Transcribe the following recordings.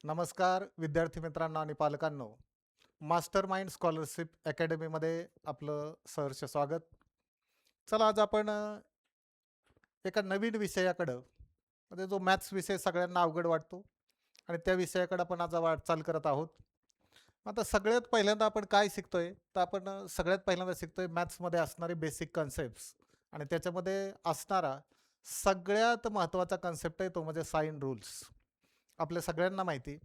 नमस्कार विद्यार्थी मित्रांनो आणि पालकांनो. मास्टर माइंड स्कॉलरशिप अकॅडमीमध्ये आपलं सहर्ष स्वागत. चला आज आपण एका नवीन विषयाकडं म्हणजे जो मॅथ्स विषय सगळ्यांना अवघड वाटतो आणि त्या विषयाकडे आपण आज वाटचाल करत आहोत. आता सगळ्यात पहिल्यांदा आपण काय शिकतोय तर आपण सगळ्यात पहिल्यांदा शिकतोय मॅथ्समध्ये असणारे बेसिक कन्सेप्ट्स आणि त्याच्यामध्ये असणारा सगळ्यात महत्त्वाचा कन्सेप्ट आहे तो म्हणजे साइन रूल्स. आपल्या सगळ्यांना माहिती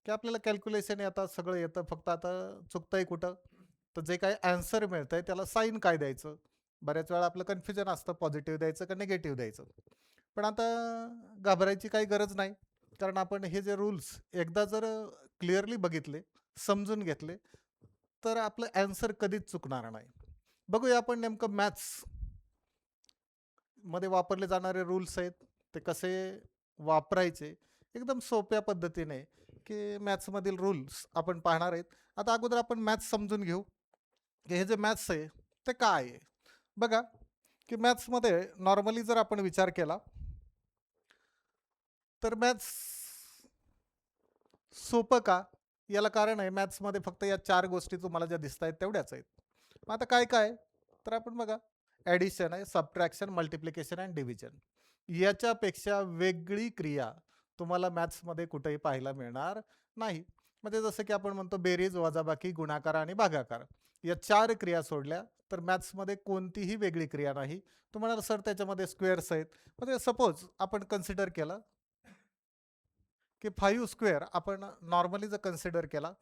की आपल्याला कॅल्क्युलेशन येतात, सगळं येतं, फक्त आता चुकतंय कुठं तर जे काही ॲन्सर मिळतंय त्याला साईन काय द्यायचं. बऱ्याच वेळा आपलं कन्फ्युजन असतं पॉझिटिव्ह द्यायचं का निगेटिव्ह द्यायचं. पण आता घाबरायची काही गरज नाही, कारण आपण हे जे रूल्स एकदा जर क्लिअरली बघितले, समजून घेतले, तर आपलं ॲन्सर कधीच चुकणार नाही. बघूया आपण नेमकं मॅथ्स मध्ये वापरले जाणारे रूल्स आहेत ते कसे वापरायचे एकदम सोप्या पद्धतीने, की मॅथ्समधील रूल्स आपण पाहणार आहेत. आता अगोदर आपण मॅथ्स समजून घेऊ की हे जे मॅथ्स आहे ते काय आहे. बघा की मॅथ्समध्ये नॉर्मली जर आपण विचार केला तर मॅथ्स सोपं का, याला कारण आहे मॅथ्समध्ये फक्त या चार गोष्टी तुम्हाला ज्या दिसत आहेत तेवढ्याच आहेत. मग आता काय काय तर आपण बघा, ॲडिशन आहे, सबट्रॅक्शन, मल्टिप्लिकेशन अँड डिव्हिजन. याच्यापेक्षा वेगळी क्रिया तुम्हाला मॅथ्समध्ये कुठेही पाहायला मिळणार नाही. म्हणजे जसं की आपण म्हणतो बेरीज, वजाबाकी, गुणाकार आणि भागाकार, या चार क्रिया सोडल्या तर मॅथ्समध्ये कोणतीही वेगळी क्रिया नाही. तुम्हाला सर त्याच्यामध्ये स्क्वेअर्स आहेत, म्हणजे सपोज आपण कन्सिडर केलं की 5 स्क्वेअर आपण नॉर्मली जर कन्सिडर केला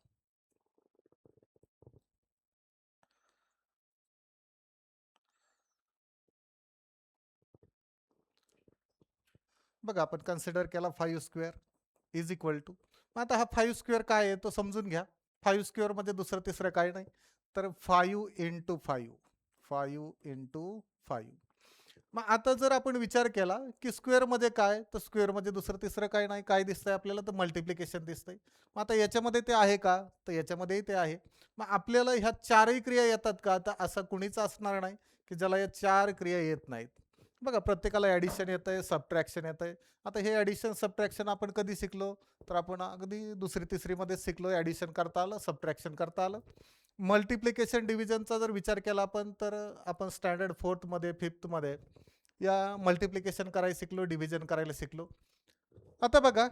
बघा, आपण कन्सिडर केला 5 स्क्वेअर इज इक्वल टू, मग आता हा 5 स्क्वेअर काय आहे तो समजून घ्या. 5 स्क्वेअर म्हणजे दुसरं तिसरं काय नाही तर 5 इंटू 5, 5 इंटू 5. मग आता जर आपण विचार केला की स्क्वेअर मध्ये काय, तर स्क्वेअर मध्ये दुसरं तिसरं काय नाही, काय दिसतंय आपल्याला तर मल्टिप्लिकेशन दिसतंय. मग आता याच्यामध्ये ते आहे का, तर याच्यामध्येही ते आहे. मग आपल्याला ह्या चारही क्रिया येतात का, तर असं कुणीच असणार नाही की ज्याला या चार क्रिया येत नाहीत. बघा, प्रत्येकाला ॲडिशन येतंय, सबट्रॅक्शन येतंय. आता हे ॲडिशन सबट्रॅक्शन आपण कधी शिकलो, तर आपण अगदी दुसरी तिसरीमध्येच शिकलो. ॲडिशन करता आलं, सबट्रॅक्शन करता आलं. मल्टिप्लिकेशन डिव्हिजनचा जर विचार केला आपण, तर आपण स्टँडर्ड फोर्थमध्ये फिफ्थमध्ये या मल्टिप्लिकेशन करायला शिकलो, डिव्हिजन करायला शिकलो. आता बघा,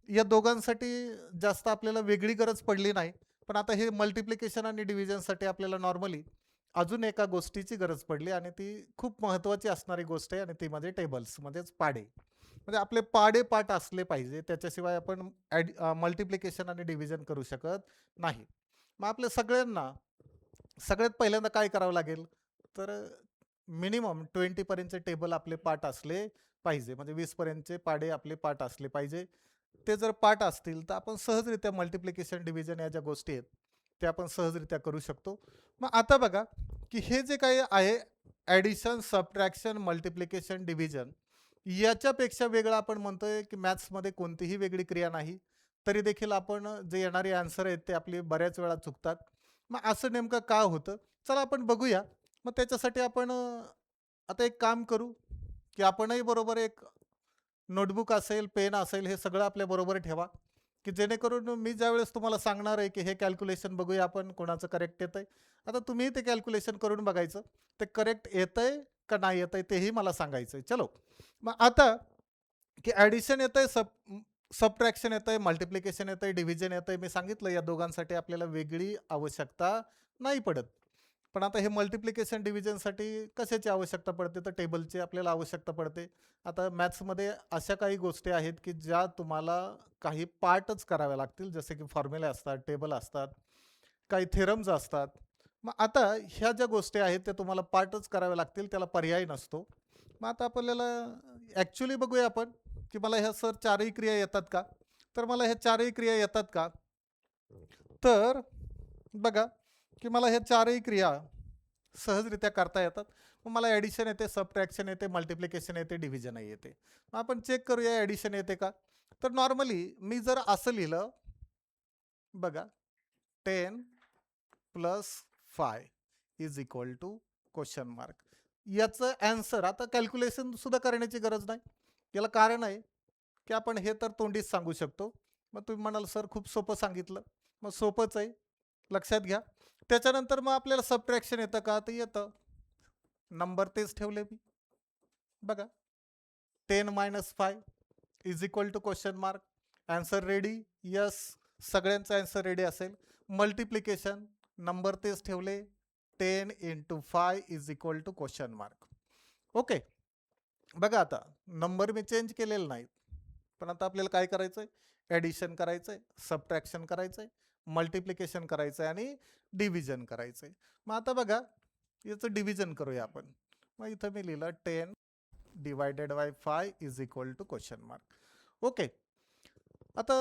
या दोघांसाठी जास्त आपल्याला वेगळी गरज पडली नाही. पण आता हे मल्टिप्लिकेशन आणि डिव्हिजनसाठी आपल्याला नॉर्मली अजून एका गोष्टीची गरज पडली आणि ती खूप महत्त्वाची असणारी गोष्ट आहे आणि ती म्हणजे टेबल्स म्हणजेच पाडे. म्हणजे आपले पाडे पाठ असले पाहिजे, त्याच्याशिवाय आपण मल्टिप्लिकेशन आणि डिव्हिजन करू शकत नाही. मग आपल्या सगळ्यांना सगळ्यात पहिल्यांदा काय करावं लागेल, तर मिनिमम 20 पर्यंतचे टेबल आपले पाठ असले पाहिजे, म्हणजे 20 पर्यंतचे पाढे आपले पाठ असले पाहिजे. ते जर पाठ असतील तर आपण सहजरित्या मल्टिप्लिकेशन डिव्हिजन या ज्या गोष्टी आहेत त्या आपण सहजरित्या करू शकतो. मग आता बघा की हे जे काही आहे ॲडिशन, सबट्रॅक्शन, मल्टिप्लिकेशन, डिव्हिजन, याच्यापेक्षा वेगळं आपण म्हणतोय की मॅथ्समध्ये कोणतीही वेगळी क्रिया नाही. तरी देखील आपण जे येणारे आन्सर आहेत ते आपले बऱ्याच वेळा चुकतात. मग असं नेमकं का होतं, चला आपण बघूया. मग त्याच्यासाठी आपण आता एक काम करू की आपणही बरोबर एक नोटबुक असेल, पेन असेल, हे सगळं आपल्या बरोबर ठेवा, की जेणेकरून मी ज्यावेळेस तुम्हाला सांगणार आहे की हे कॅल्क्युलेशन बघूया आपण कोणाचं करेक्ट येतंय. आता तुम्ही ते कॅल्क्युलेशन करून बघायचं, ते करेक्ट येतंय का नाही येतंय तेही मला सांगायचंय. चलो, मग आता की ॲडिशन येतंय, सबट्रॅक्शन येतंय, मल्टिप्लिकेशन येतंय, डिव्हिजन येतंय. मी सांगितलं या दोघांसाठी आपल्याला वेगळी आवश्यकता नाही पडत. पण आता हे मल्टिप्लिकेशन डिव्हिजनसाठी कशाची आवश्यकता पडते, तर टेबलची आपल्याला आवश्यकता पडते. आता मॅथ्समध्ये अशा काही गोष्टी आहेत की ज्या तुम्हाला काही पार्टच कराव्या लागतील, जसे की फॉर्म्युले असतात, टेबल असतात, काही थेरम्स असतात. मग आता ह्या ज्या गोष्टी आहेत त्या तुम्हाला पार्टच कराव्या लागतील, त्याला पर्याय नसतो. मग आता आपल्याला ॲक्च्युली बघूया आपण की मला ह्या सर चारही क्रिया येतात का, तर मला ह्या चारही क्रिया येतात का, तर बघा की मला ह्या चारही क्रिया सहजरित्या करता येतात. मग मला ॲडिशन येते, सबट्रॅक्शन येते, मल्टिप्लिकेशन येते, डिव्हिजनही येते. मग आपण चेक करूया ॲडिशन येते का. तर नॉर्मली मी जर असं लिहिलं बघा, 10 plus 5 is equal to question mark, याचं ॲन्सर आता कॅल्क्युलेशन सुद्धा करण्याची गरज नाही. याला कारण आहे की आपण हे तर तोंडीच सांगू शकतो. मग तुम्ही म्हणाल सर खूप सोपं सांगितलं. मग सोपंच आहे, लक्षात घ्या. त्याच्यानंतर मग आपल्याला सबट्रॅक्शन येतं का? तर येतं. नंबर तेच ठेवले मी. बघा 10 - 5 is equal to question mark. Answer ready? Yes. सगळ्यांचा आन्सर रेडी असेल. मल्टिप्लिकेशन नंबर तेच ठेवले. 10 × 5 is equal to question mark. Okay. बघा आता नंबर मी चेंज केलेले नाहीत, पण आता आपल्याला काय करायचंय? ॲडिशन करायचंय, सबट्रॅक्शन करायचंय, मल्टिप्लिकेशन करायचंय आणि डिव्हिजन करायचंय. मग आता बघा याचं डिव्हिजन करूया आपण. मग इथं मी लिहिलं 10 / 5 is equal to question mark. Okay. आता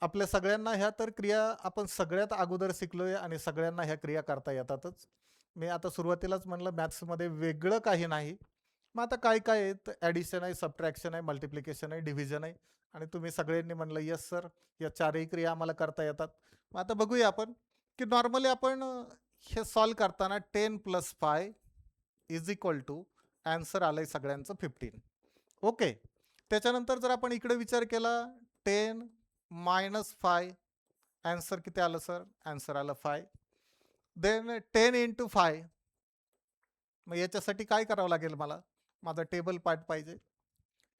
आपल्या सगळ्यांना ह्या तर क्रिया आपण सगळ्यात अगोदर शिकलोय आणि सगळ्यांना ह्या क्रिया करता येतातच. मी आता सुरुवातीलाच म्हणलं मॅथ्समध्ये वेगळं काही नाही. मग आता काय काय आहे? तर ॲडिशन आहे, सबट्रॅक्शन आहे, मल्टिप्लिकेशन आहे, डिव्हिजन आहे. आणि तुम्ही सगळ्यांनी म्हणलं येस सर, या चारही क्रिया आम्हाला करता येतात. मग आता बघूया आपण की नॉर्मली आपण हे सॉल्व करताना 10 + 5 इज इक्वल टू आन्सर आलंय सगळ्यांचं 15. ओके. त्याच्यानंतर जर आपण इकडे विचार केला 10 - 5 आन्सर किती आलं सर? आन्सर आलं 5. देन 10 × 5. मग याच्यासाठी काय करावं लागेल मला? माझा टेबल पार्ट पाहिजे.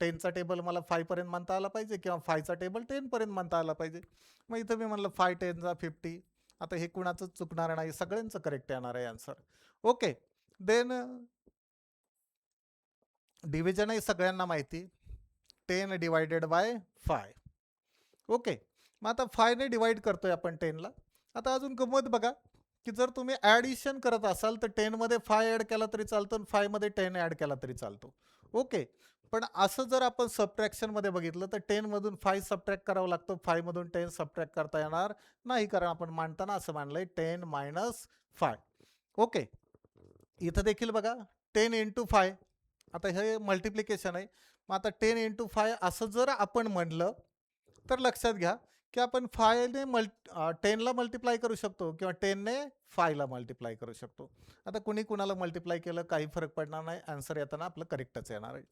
10चा टेबल मला 5 पर्यंत म्हणता आला पाहिजे किंवा 5चा टेबल 10 पर्यंत म्हणता आला पाहिजे. मग इथं मी म्हणलं 5 × 10 = 50. आता हे कुणाचं चुकणार नाही, सगळ्यांचं करेक्ट येणार आहे आन्सर. ओके. देन डिव्हिजनही सगळ्यांना माहिती 10 / 5. ओके. मग आता 5 ने डिवाइड करतोय आपण 10ला. आता अजून गंमत बघा की जर तुम्ही ॲडिशन करत असाल तर 10 मध्ये 5 ॲड केला तरी चालतो आणि 5 मध्ये 10 ॲड केला तरी चालतो. ओके. पण असं जर आपण सबट्रॅक्शनमध्ये बघितलं तर 10 मधून 5 सबट्रॅक्ट करावं लागतं, 5 मधून 10 सबट्रॅक्ट करता येणार नाही, कारण आपण मांडताना असं मांडलंय 10 - 5. ओके. इथं देखील बघा 10 × 5. आता हे मल्टिप्लिकेशन आहे. मग आता 10 × 5 असं जर आपण म्हणलं तर लक्षात घ्या की आपण 5 ने 10ला मल्टिप्लाय करू शकतो किंवा 10 ने 5ला मल्टिप्लाय करू शकतो. आता कुणी कुणाला मल्टिप्लाय केलं काही फरक पडणार नाही, आन्सर येताना आपलं करेक्टच येणार आहे.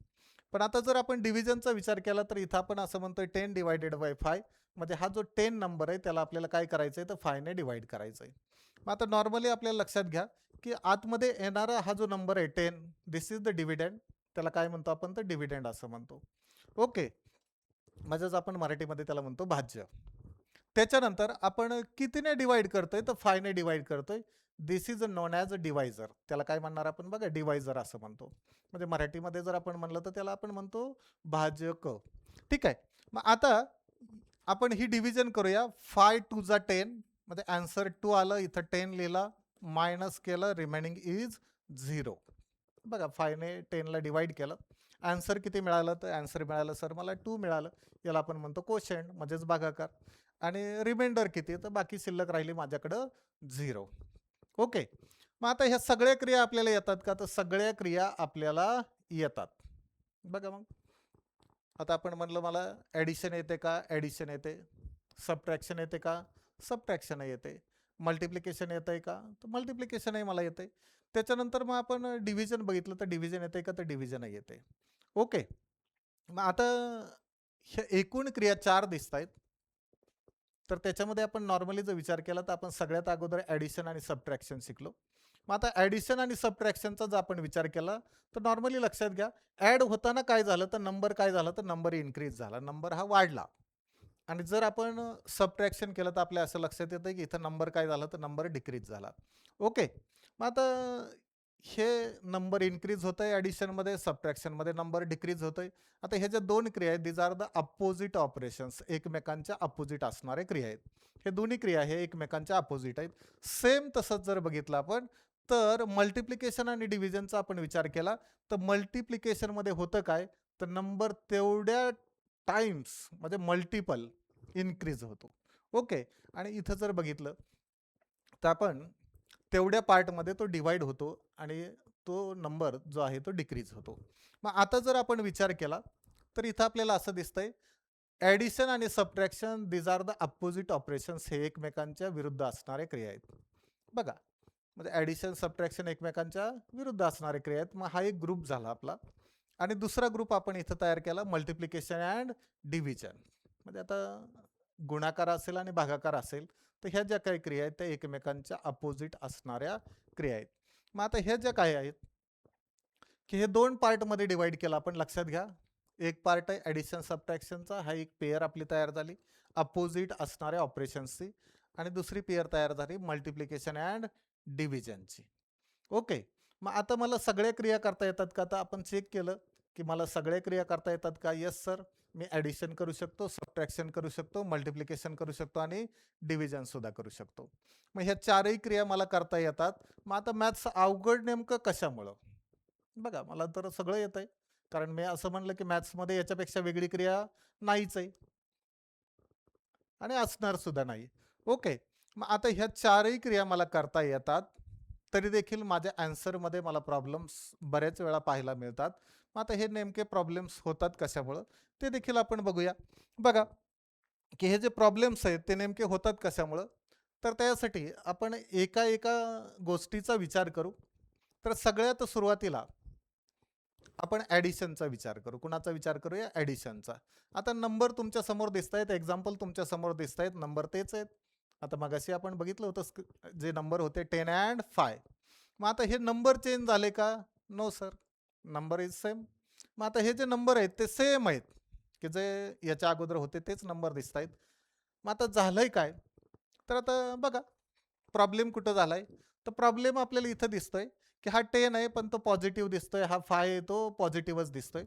पण आता जर आपण डिव्हिजनचा विचार केला तर इथं आपण असं म्हणतोय 10 / 5. म्हणजे हा जो 10 नंबर आहे त्याला आपल्याला काय करायचं आहे तर 5 ने डिवाइड करायचं आहे. मग आता नॉर्मली आपल्याला लक्षात घ्या की आतमध्ये येणारा हा जो नंबर आहे 10, दिस इज द डिव्हिडंड. त्याला काय म्हणतो आपण तर डिव्हिडंड असं म्हणतो. ओके. म्हणजेच आपण मराठीमध्ये त्याला म्हणतो भाज्य. त्याच्यानंतर आपण कितीने डिवाइड करतोय तर 5 ने डिवाइड करतोय. This is known as a divisor. त्याला काय म्हणणार आपण बघा, डिवायझर असं म्हणतो. म्हणजे मराठीमध्ये जर आपण म्हणलं तर त्याला आपण म्हणतो भाजक. ठीक आहे. मग आता आपण ही डिव्हिजन करूया. 5 × 2 = 10. म्हणजे आन्सर 2 आलं. इथं 10 लिहिला, मायनस केलं, रिमेनिंग इज 0. बघा 5 ने 10ला डिवाइड केलं. आन्सर किती मिळालं तर आन्सर मिळालं सर मला 2 मिळालं. याला आपण म्हणतो कोशंट म्हणजेच भागाकार. आणि रिमाइंडर किती तर बाकी शिल्लक राहिली माझ्याकडं 0. ओके. मग आता ह्या सगळ्या क्रिया आपल्याला येतात का तर सगळ्या क्रिया आपल्याला येतात. बघा मग आता आपण म्हणलं मला ॲडिशन येते का? ॲडिशन येते. सबट्रॅक्शन येते का? सबट्रॅक्शन येते. मल्टिप्लिकेशन येतंय का? तर मल्टिप्लिकेशनही मला येते. त्याच्यानंतर मग आपण डिव्हिजन बघितलं तर डिव्हिजन येते का तर डिव्हिजनही येते. ओके. मग आता ह्या एकूण क्रिया 4 दिसत आहेत. तर त्याच्यामध्ये आपण नॉर्मली जर विचार केला तर आपण सगळ्यात अगोदर ॲडिशन आणि सबट्रॅक्शन शिकलो. मग आता ॲडिशन आणि सबट्रॅक्शनचा जर आपण विचार केला तर नॉर्मली लक्षात घ्या ॲड होताना काय झालं तर नंबर काय झाला तर नंबर इन्क्रीज झाला, नंबर हा वाढला. आणि जर आपण सबट्रॅक्शन केलं तर आपल्या असं लक्षात येतं की इथं नंबर काय झाला तर नंबर डिक्रीज झाला. ओके. मग आता हे नंबर इन्क्रीज होत आहे ॲडिशनमध्ये, सबट्रॅक्शनमध्ये नंबर डिक्रीज होत आहे. आता ह्या ज्या दोन क्रिया आहेत these are the opposite operations, एकमेकांच्या अपोजिट असणाऱ्या क्रिया आहेत. हे दोन्ही क्रिया हे एकमेकांच्या अपोजिट आहेत. सेम तसंच जर बघितलं आपण तर मल्टिप्लिकेशन आणि डिव्हिजनचा आपण विचार केला तर मल्टिप्लिकेशनमध्ये होतं काय तर नंबर तेवढ्या टाइम्स म्हणजे मल्टिपल इन्क्रीज होतो. ओके. आणि इथं जर बघितलं तर आपण तेवढ्या पार्टमध्ये तो डिवाइड होतो आणि तो नंबर जो आहे तो डिक्रीज होतो. मग आता जर आपण विचार केला तर इथं आपल्याला असं दिसतंय ॲडिशन आणि subtraction these are the opposite operations, हे एकमेकांच्या विरुद्ध असणारे क्रिया आहेत. बघा म्हणजे ॲडिशन सबट्रॅक्शन एकमेकांच्या विरुद्ध असणारे क्रिया आहेत. मग हा एक ग्रुप झाला आपला. आणि दुसरा ग्रुप आपण इथं तयार केला मल्टिप्लिकेशन अँड डिव्हिजन. म्हणजे आता गुणाकार असेल आणि भागाकार असेल तर ह्या ज्या काही क्रिया आहेत त्या एकमेकांच्या अपोजिट असणाऱ्या क्रिया आहेत. मग आता ह्या ज्या काय आहेत की हे दोन पार्टमध्ये डिवाइड केलं आपण, लक्षात घ्या. एक पार्ट आहे ॲडिशन सबट्रॅक्शनचा, हा एक पेअर आपली तयार झाली अपोजिट असणाऱ्या ऑपरेशन्सची, आणि दुसरी पेअर तयार झाली मल्टिप्लिकेशन अँड डिव्हिजनची. ओके. मग आता मला सगळ्या क्रिया करता येतात का? आता आपण चेक केलं की मला सगळ्या क्रिया करता येतात का? येस सर, मी ॲडिशन करू शकतो, सबट्रॅक्शन करू शकतो, मल्टिप्लिकेशन करू शकतो आणि डिव्हिजन सुद्धा करू शकतो. मग ह्या चारही क्रिया मला करता येतात. मग आता मॅथ्स अवघड नेमकं कशामुळं? बघा, मला तर सगळं येत आहे, कारण मी असं म्हणलं की मॅथ्समध्ये याच्यापेक्षा वेगळी क्रिया नाहीच आहे आणि असणार सुद्धा नाही. ओके. मग आता ह्या चारही क्रिया मला करता येतात, तरी देखील माझ्या आन्सरमध्ये मला प्रॉब्लेम्स बऱ्याच वेळा पाहायला मिळतात. मग आता हे नेमके प्रॉब्लेम्स होतात कशामुळं ते देखील आपण बघूया. बघा की हे जे प्रॉब्लेम्स आहेत ते नेमके होतात कशामुळं, तर त्यासाठी आपण एका एका गोष्टीचा विचार करू. तर सगळ्यात सुरुवातीला आपण ॲडिशनचा विचार करू. कुणाचा विचार करूया? ॲडिशनचा. आता नंबर तुमच्या समोर दिसत आहेत, एक्झाम्पल तुमच्या समोर दिसत आहेत, नंबर तेच आहेत. आता मगाशी आपण बघितलं होतं जे नंबर होते 10 अँड 5. मग आता हे नंबर चेंज झाले का? No sir, number is same. मग आता हे जे नंबर आहेत ते सेम आहेत, की जे याच्या अगोदर होते तेच नंबर दिसत आहेत. मग आता झालंय काय? तर आता बघा प्रॉब्लेम कुठं झालाय, तर प्रॉब्लेम आपल्याला इथं दिसतोय की हा 10 आहे पण तो पॉझिटिव्ह दिसतोय, हा 5 आहे तो पॉझिटिव्हच दिसतोय.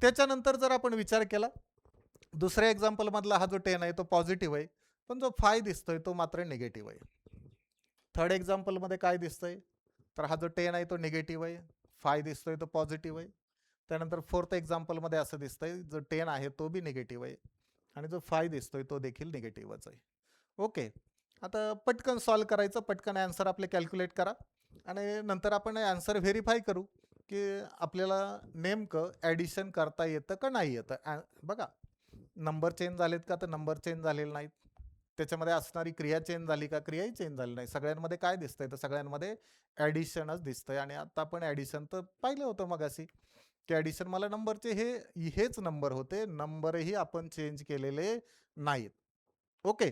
त्याच्यानंतर जर आपण विचार केला दुसऱ्या एक्झाम्पल मधला हा जो 10 आहे तो पॉझिटिव्ह आहे, पण जो 5 दिसतोय तो मात्र निगेटिव्ह आहे. थर्ड एक्झाम्पल मध्ये काय दिसतंय, तर हा जो 10 आहे तो निगेटिव्ह आहे, 5 दिसतोय तो पॉझिटिव्ह आहे. त्यानंतर फोर्थ एक्झाम्पल मध्ये असं दिसतंय जो 10 आहे तो बी निगेटिव्ह आहे आणि जो 5 दिसतोय तो देखील निगेटिव्हच आहे. ओके. आता पटकन सॉल्व करायचं, पटकन आन्सर आपले कॅल्क्युलेट करा आणि नंतर आपण आन्सर व्हेरीफाय करू की आपल्याला नेमकं ॲडिशन करता येतं का नाही येतं. बघा, नंबर चेंज झालेत का? तर नंबर चेंज झालेले नाहीत. त्याच्यामध्ये असणारी क्रिया चेंज झाली का? क्रियाही चेंज झाली नाही. सगळ्यांमध्ये काय दिसतंय? तर सगळ्यांमध्ये ॲडिशनच दिसतंय. आणि आता आपण ॲडिशन तर पाहिलं होतं मगाशी की ॲडिशन मला नंबरचे हेच नंबर होते, नंबरही आपण चेंज केलेले नाहीत. ओके.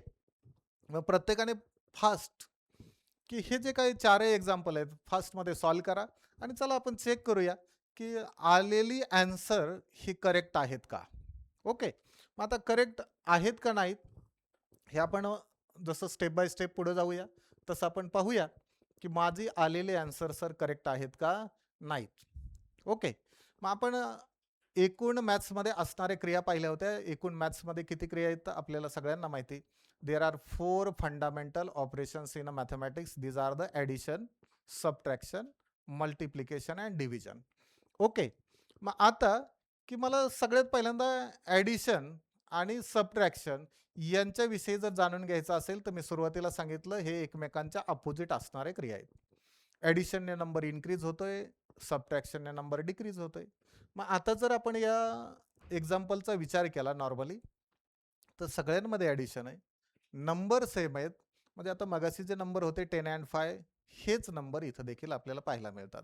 मग प्रत्येकाने फास्ट की हे जे काही चारही एक्झाम्पल आहेत फास्टमध्ये सॉल्व करा आणि चला आपण चेक करूया की आलेली आन्सर ही करेक्ट आहेत का. ओके. मग आता करेक्ट आहेत का नाहीत हे आपण जसं स्टेप बाय स्टेप पुढे जाऊया तसं आपण पाहूया की माझी आलेले आन्सर सर करेक्ट आहेत का नाहीत. ओके. मग आपण एकूण मॅथ्समध्ये असणाऱ्या क्रिया पाहिल्या होत्या. एकूण मॅथ्समध्ये किती क्रिया आहेत आपल्याला सगळ्यांना माहिती. There are 4 fundamental operations in a mathematics. These are the addition, subtraction, multiplication and division. Okay. मग आता की मला सगळ्यात पहिल्यांदा ॲडिशन आणि सबट्रॅक्शन यांच्याविषयी जर जाणून घ्यायचं असेल तर मी सुरुवातीला सांगितलं हे एकमेकांच्या अपोजिट असणारे क्रिया आहेत. ॲडिशनने नंबर इन्क्रीज होतोय, सबट्रॅक्शनने नंबर डिक्रीज होतोय. मग आता जर आपण या एक्झाम्पलचा विचार केला नॉर्मली तर सगळ्यांमध्ये ॲडिशन आहे, नंबर सेम आहेत. म्हणजे आता मगाशी जे नंबर होते 10 अँड 5 हेच नंबर इथं देखील आपल्याला पाहायला मिळतात.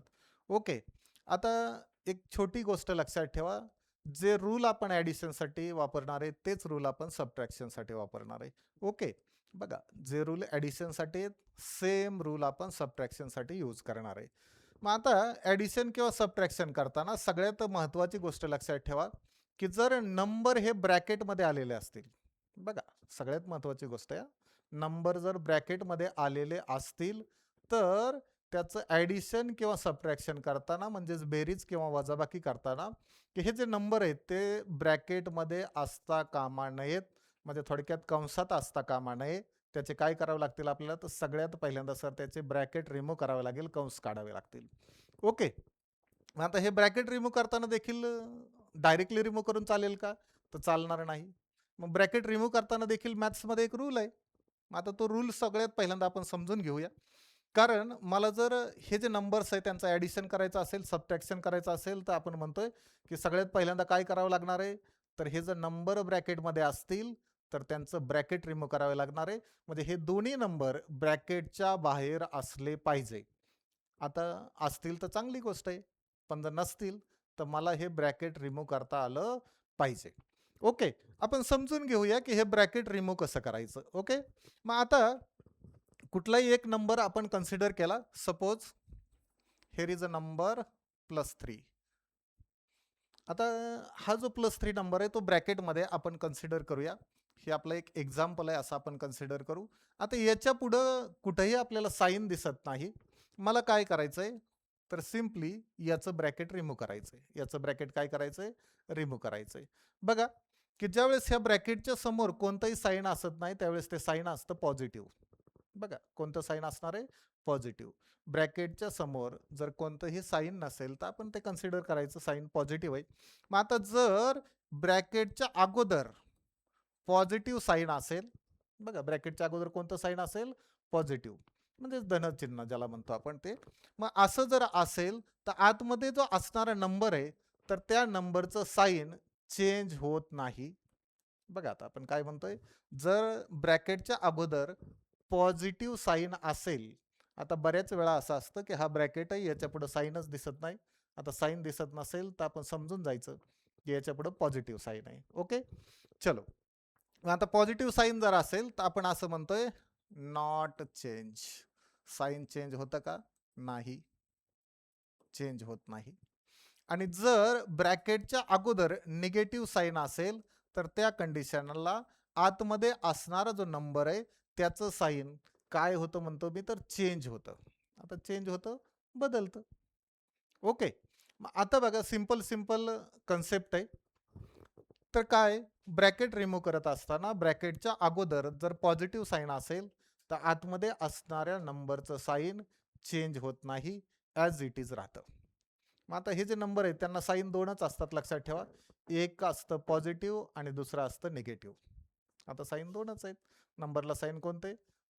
ओके. आता एक छोटी गोष्ट लक्षात ठेवा, जे रूल आपण ॲडिशनसाठी वापरणार आहे तेच रूल आपण सबट्रॅक्शनसाठी वापरणार आहे. ओके. बघा, जे रूल ॲडिशनसाठी आहेत सेम रूल आपण सबट्रॅक्शनसाठी यूज करणार आहे. मग आता ॲडिशन किंवा सबट्रॅक्शन करताना सगळ्यात महत्त्वाची गोष्ट लक्षात ठेवा की जर नंबर हे ब्रॅकेटमध्ये आलेले असतील, बघा सगळ्यात महत्त्वाची गोष्ट आहे, नंबर जर ब्रॅकेटमध्ये आलेले असतील तर त्याचं ॲडिशन किंवा सबट्रॅक्शन करताना म्हणजेच बेरीज किंवा वजाबाकी करताना की हे जे नंबर आहेत ते ब्रॅकेटमध्ये असता कामा नयेत. म्हणजे थोडक्यात कंसात असता कामा नये. त्याचे काय करावं लागतील आपल्याला, तर सगळ्यात पहिल्यांदा सर त्याचे ब्रॅकेट रिमूव्ह करावे लागेल, कंस काढावे लागतील. ओके. आता हे ब्रॅकेट रिमूव्ह करताना देखील डायरेक्टली रिमूव्ह करून चालेल का, तर चालणार नाही. मग ब्रॅकेट रिमूव्ह करताना देखील मॅथ्समध्ये एक रूल आहे. मग आता तो रूल सगळ्यात पहिल्यांदा आपण समजून घेऊया. कारण मला जर हे जे नंबर्स आहेत त्यांचं ॲडिशन करायचं असेल, सबट्रॅक्शन करायचं असेल, तर आपण म्हणतोय की सगळ्यात पहिल्यांदा काय करावं लागणार आहे, तर हे जर नंबर ब्रॅकेटमध्ये असतील तर त्यांचं ब्रॅकेट रिमूव्ह करावे लागणार आहे. म्हणजे हे दोन्ही नंबर ब्रॅकेटच्या बाहेर असले पाहिजे. आता असतील तर चांगली गोष्ट आहे, पण जर नसतील तर मला हे ब्रॅकेट रिमूव्ह करता आलं पाहिजे. ओके. आपण समजून घेऊया की हे ब्रॅकेट रिमूव्ह कसं करायचं. ओके, मग आता कुठलाही एक नंबर आपण कन्सिडर केला. Suppose here is a number +3. आता हा जो +3 नंबर आहे तो ब्रॅकेटमध्ये आपण कन्सिडर करूया. हे आपलं एक एक्झाम्पल आहे असं आपण कन्सिडर करू. आता याच्या पुढं कुठेही आपल्याला साईन दिसत नाही. मला काय करायचंय तर सिम्पली याचं ब्रॅकेट रिमूव्ह करायचंय. याचं ब्रॅकेट काय करायचंय, रिमूव्ह करायचंय. बघा की ज्यावेळेस ह्या ब्रॅकेटच्या समोर कोणतंही साईन असत नाही त्यावेळेस ते साईन असतं पॉझिटिव्ह. बघा कोणतं साईन असणार आहे, पॉझिटिव्ह. ब्रॅकेटच्या समोर जर कोणतंही साईन नसेल तर आपण ते कन्सिडर करायचं साईन पॉझिटिव्ह आहे. मग आता जर ब्रॅकेटच्या अगोदर पॉझिटिव्ह साईन असेल, बघा ब्रॅकेटच्या अगोदर कोणतं साईन असेल, पॉझिटिव्ह म्हणजे धनचिन्ह ज्याला म्हणतो आपण ते. मग असं जर असेल तर आतमध्ये जो असणारा नंबर आहे तर त्या नंबरचं साईन चेंज होत नाही. बघा आता आपण काय म्हणतोय, जर ब्रॅकेटच्या अगोदर पॉझिटिव्ह साईन असेल, आता बऱ्याच वेळा असं असतं की हा ब्रॅकेट आहे याच्या पुढे साईनच दिसत नाही. आता साईन दिसत नसेल तर आपण समजून जायचं की याच्या पुढे पॉझिटिव्ह साईन आहे. ओके, चलो. आता पॉझिटिव्ह साईन जर असेल तर आपण असं म्हणतोय नॉट चेंज. साईन चेंज होतं का, नाही, चेंज होत नाही. आणि जर ब्रॅकेटच्या अगोदर निगेटिव्ह साईन असेल तर त्या कंडिशनला आतमध्ये असणारा जो नंबर आहे त्याचं साईन काय होतं म्हणतो मी, तर चेंज होतं. आता चेंज होतं, बदलतं. ओके, आता बघा सिंपल सिंपल कन्सेप्ट आहे. तर काय, ब्रॅकेट रिमूव्ह करत असताना ब्रॅकेटच्या अगोदर जर पॉझिटिव्ह साईन असेल तर आतमध्ये असणाऱ्या नंबरचं साईन चेंज होत नाही, ॲज इट इज राहतं. मग आता हे जे नंबर आहेत त्यांना साईन दोनच असतात लक्षात ठेवा. एक असतं पॉझिटिव्ह आणि दुसरं असतं निगेटिव्ह. आता साईन दोनच आहेत. नंबरला साईन कोणते,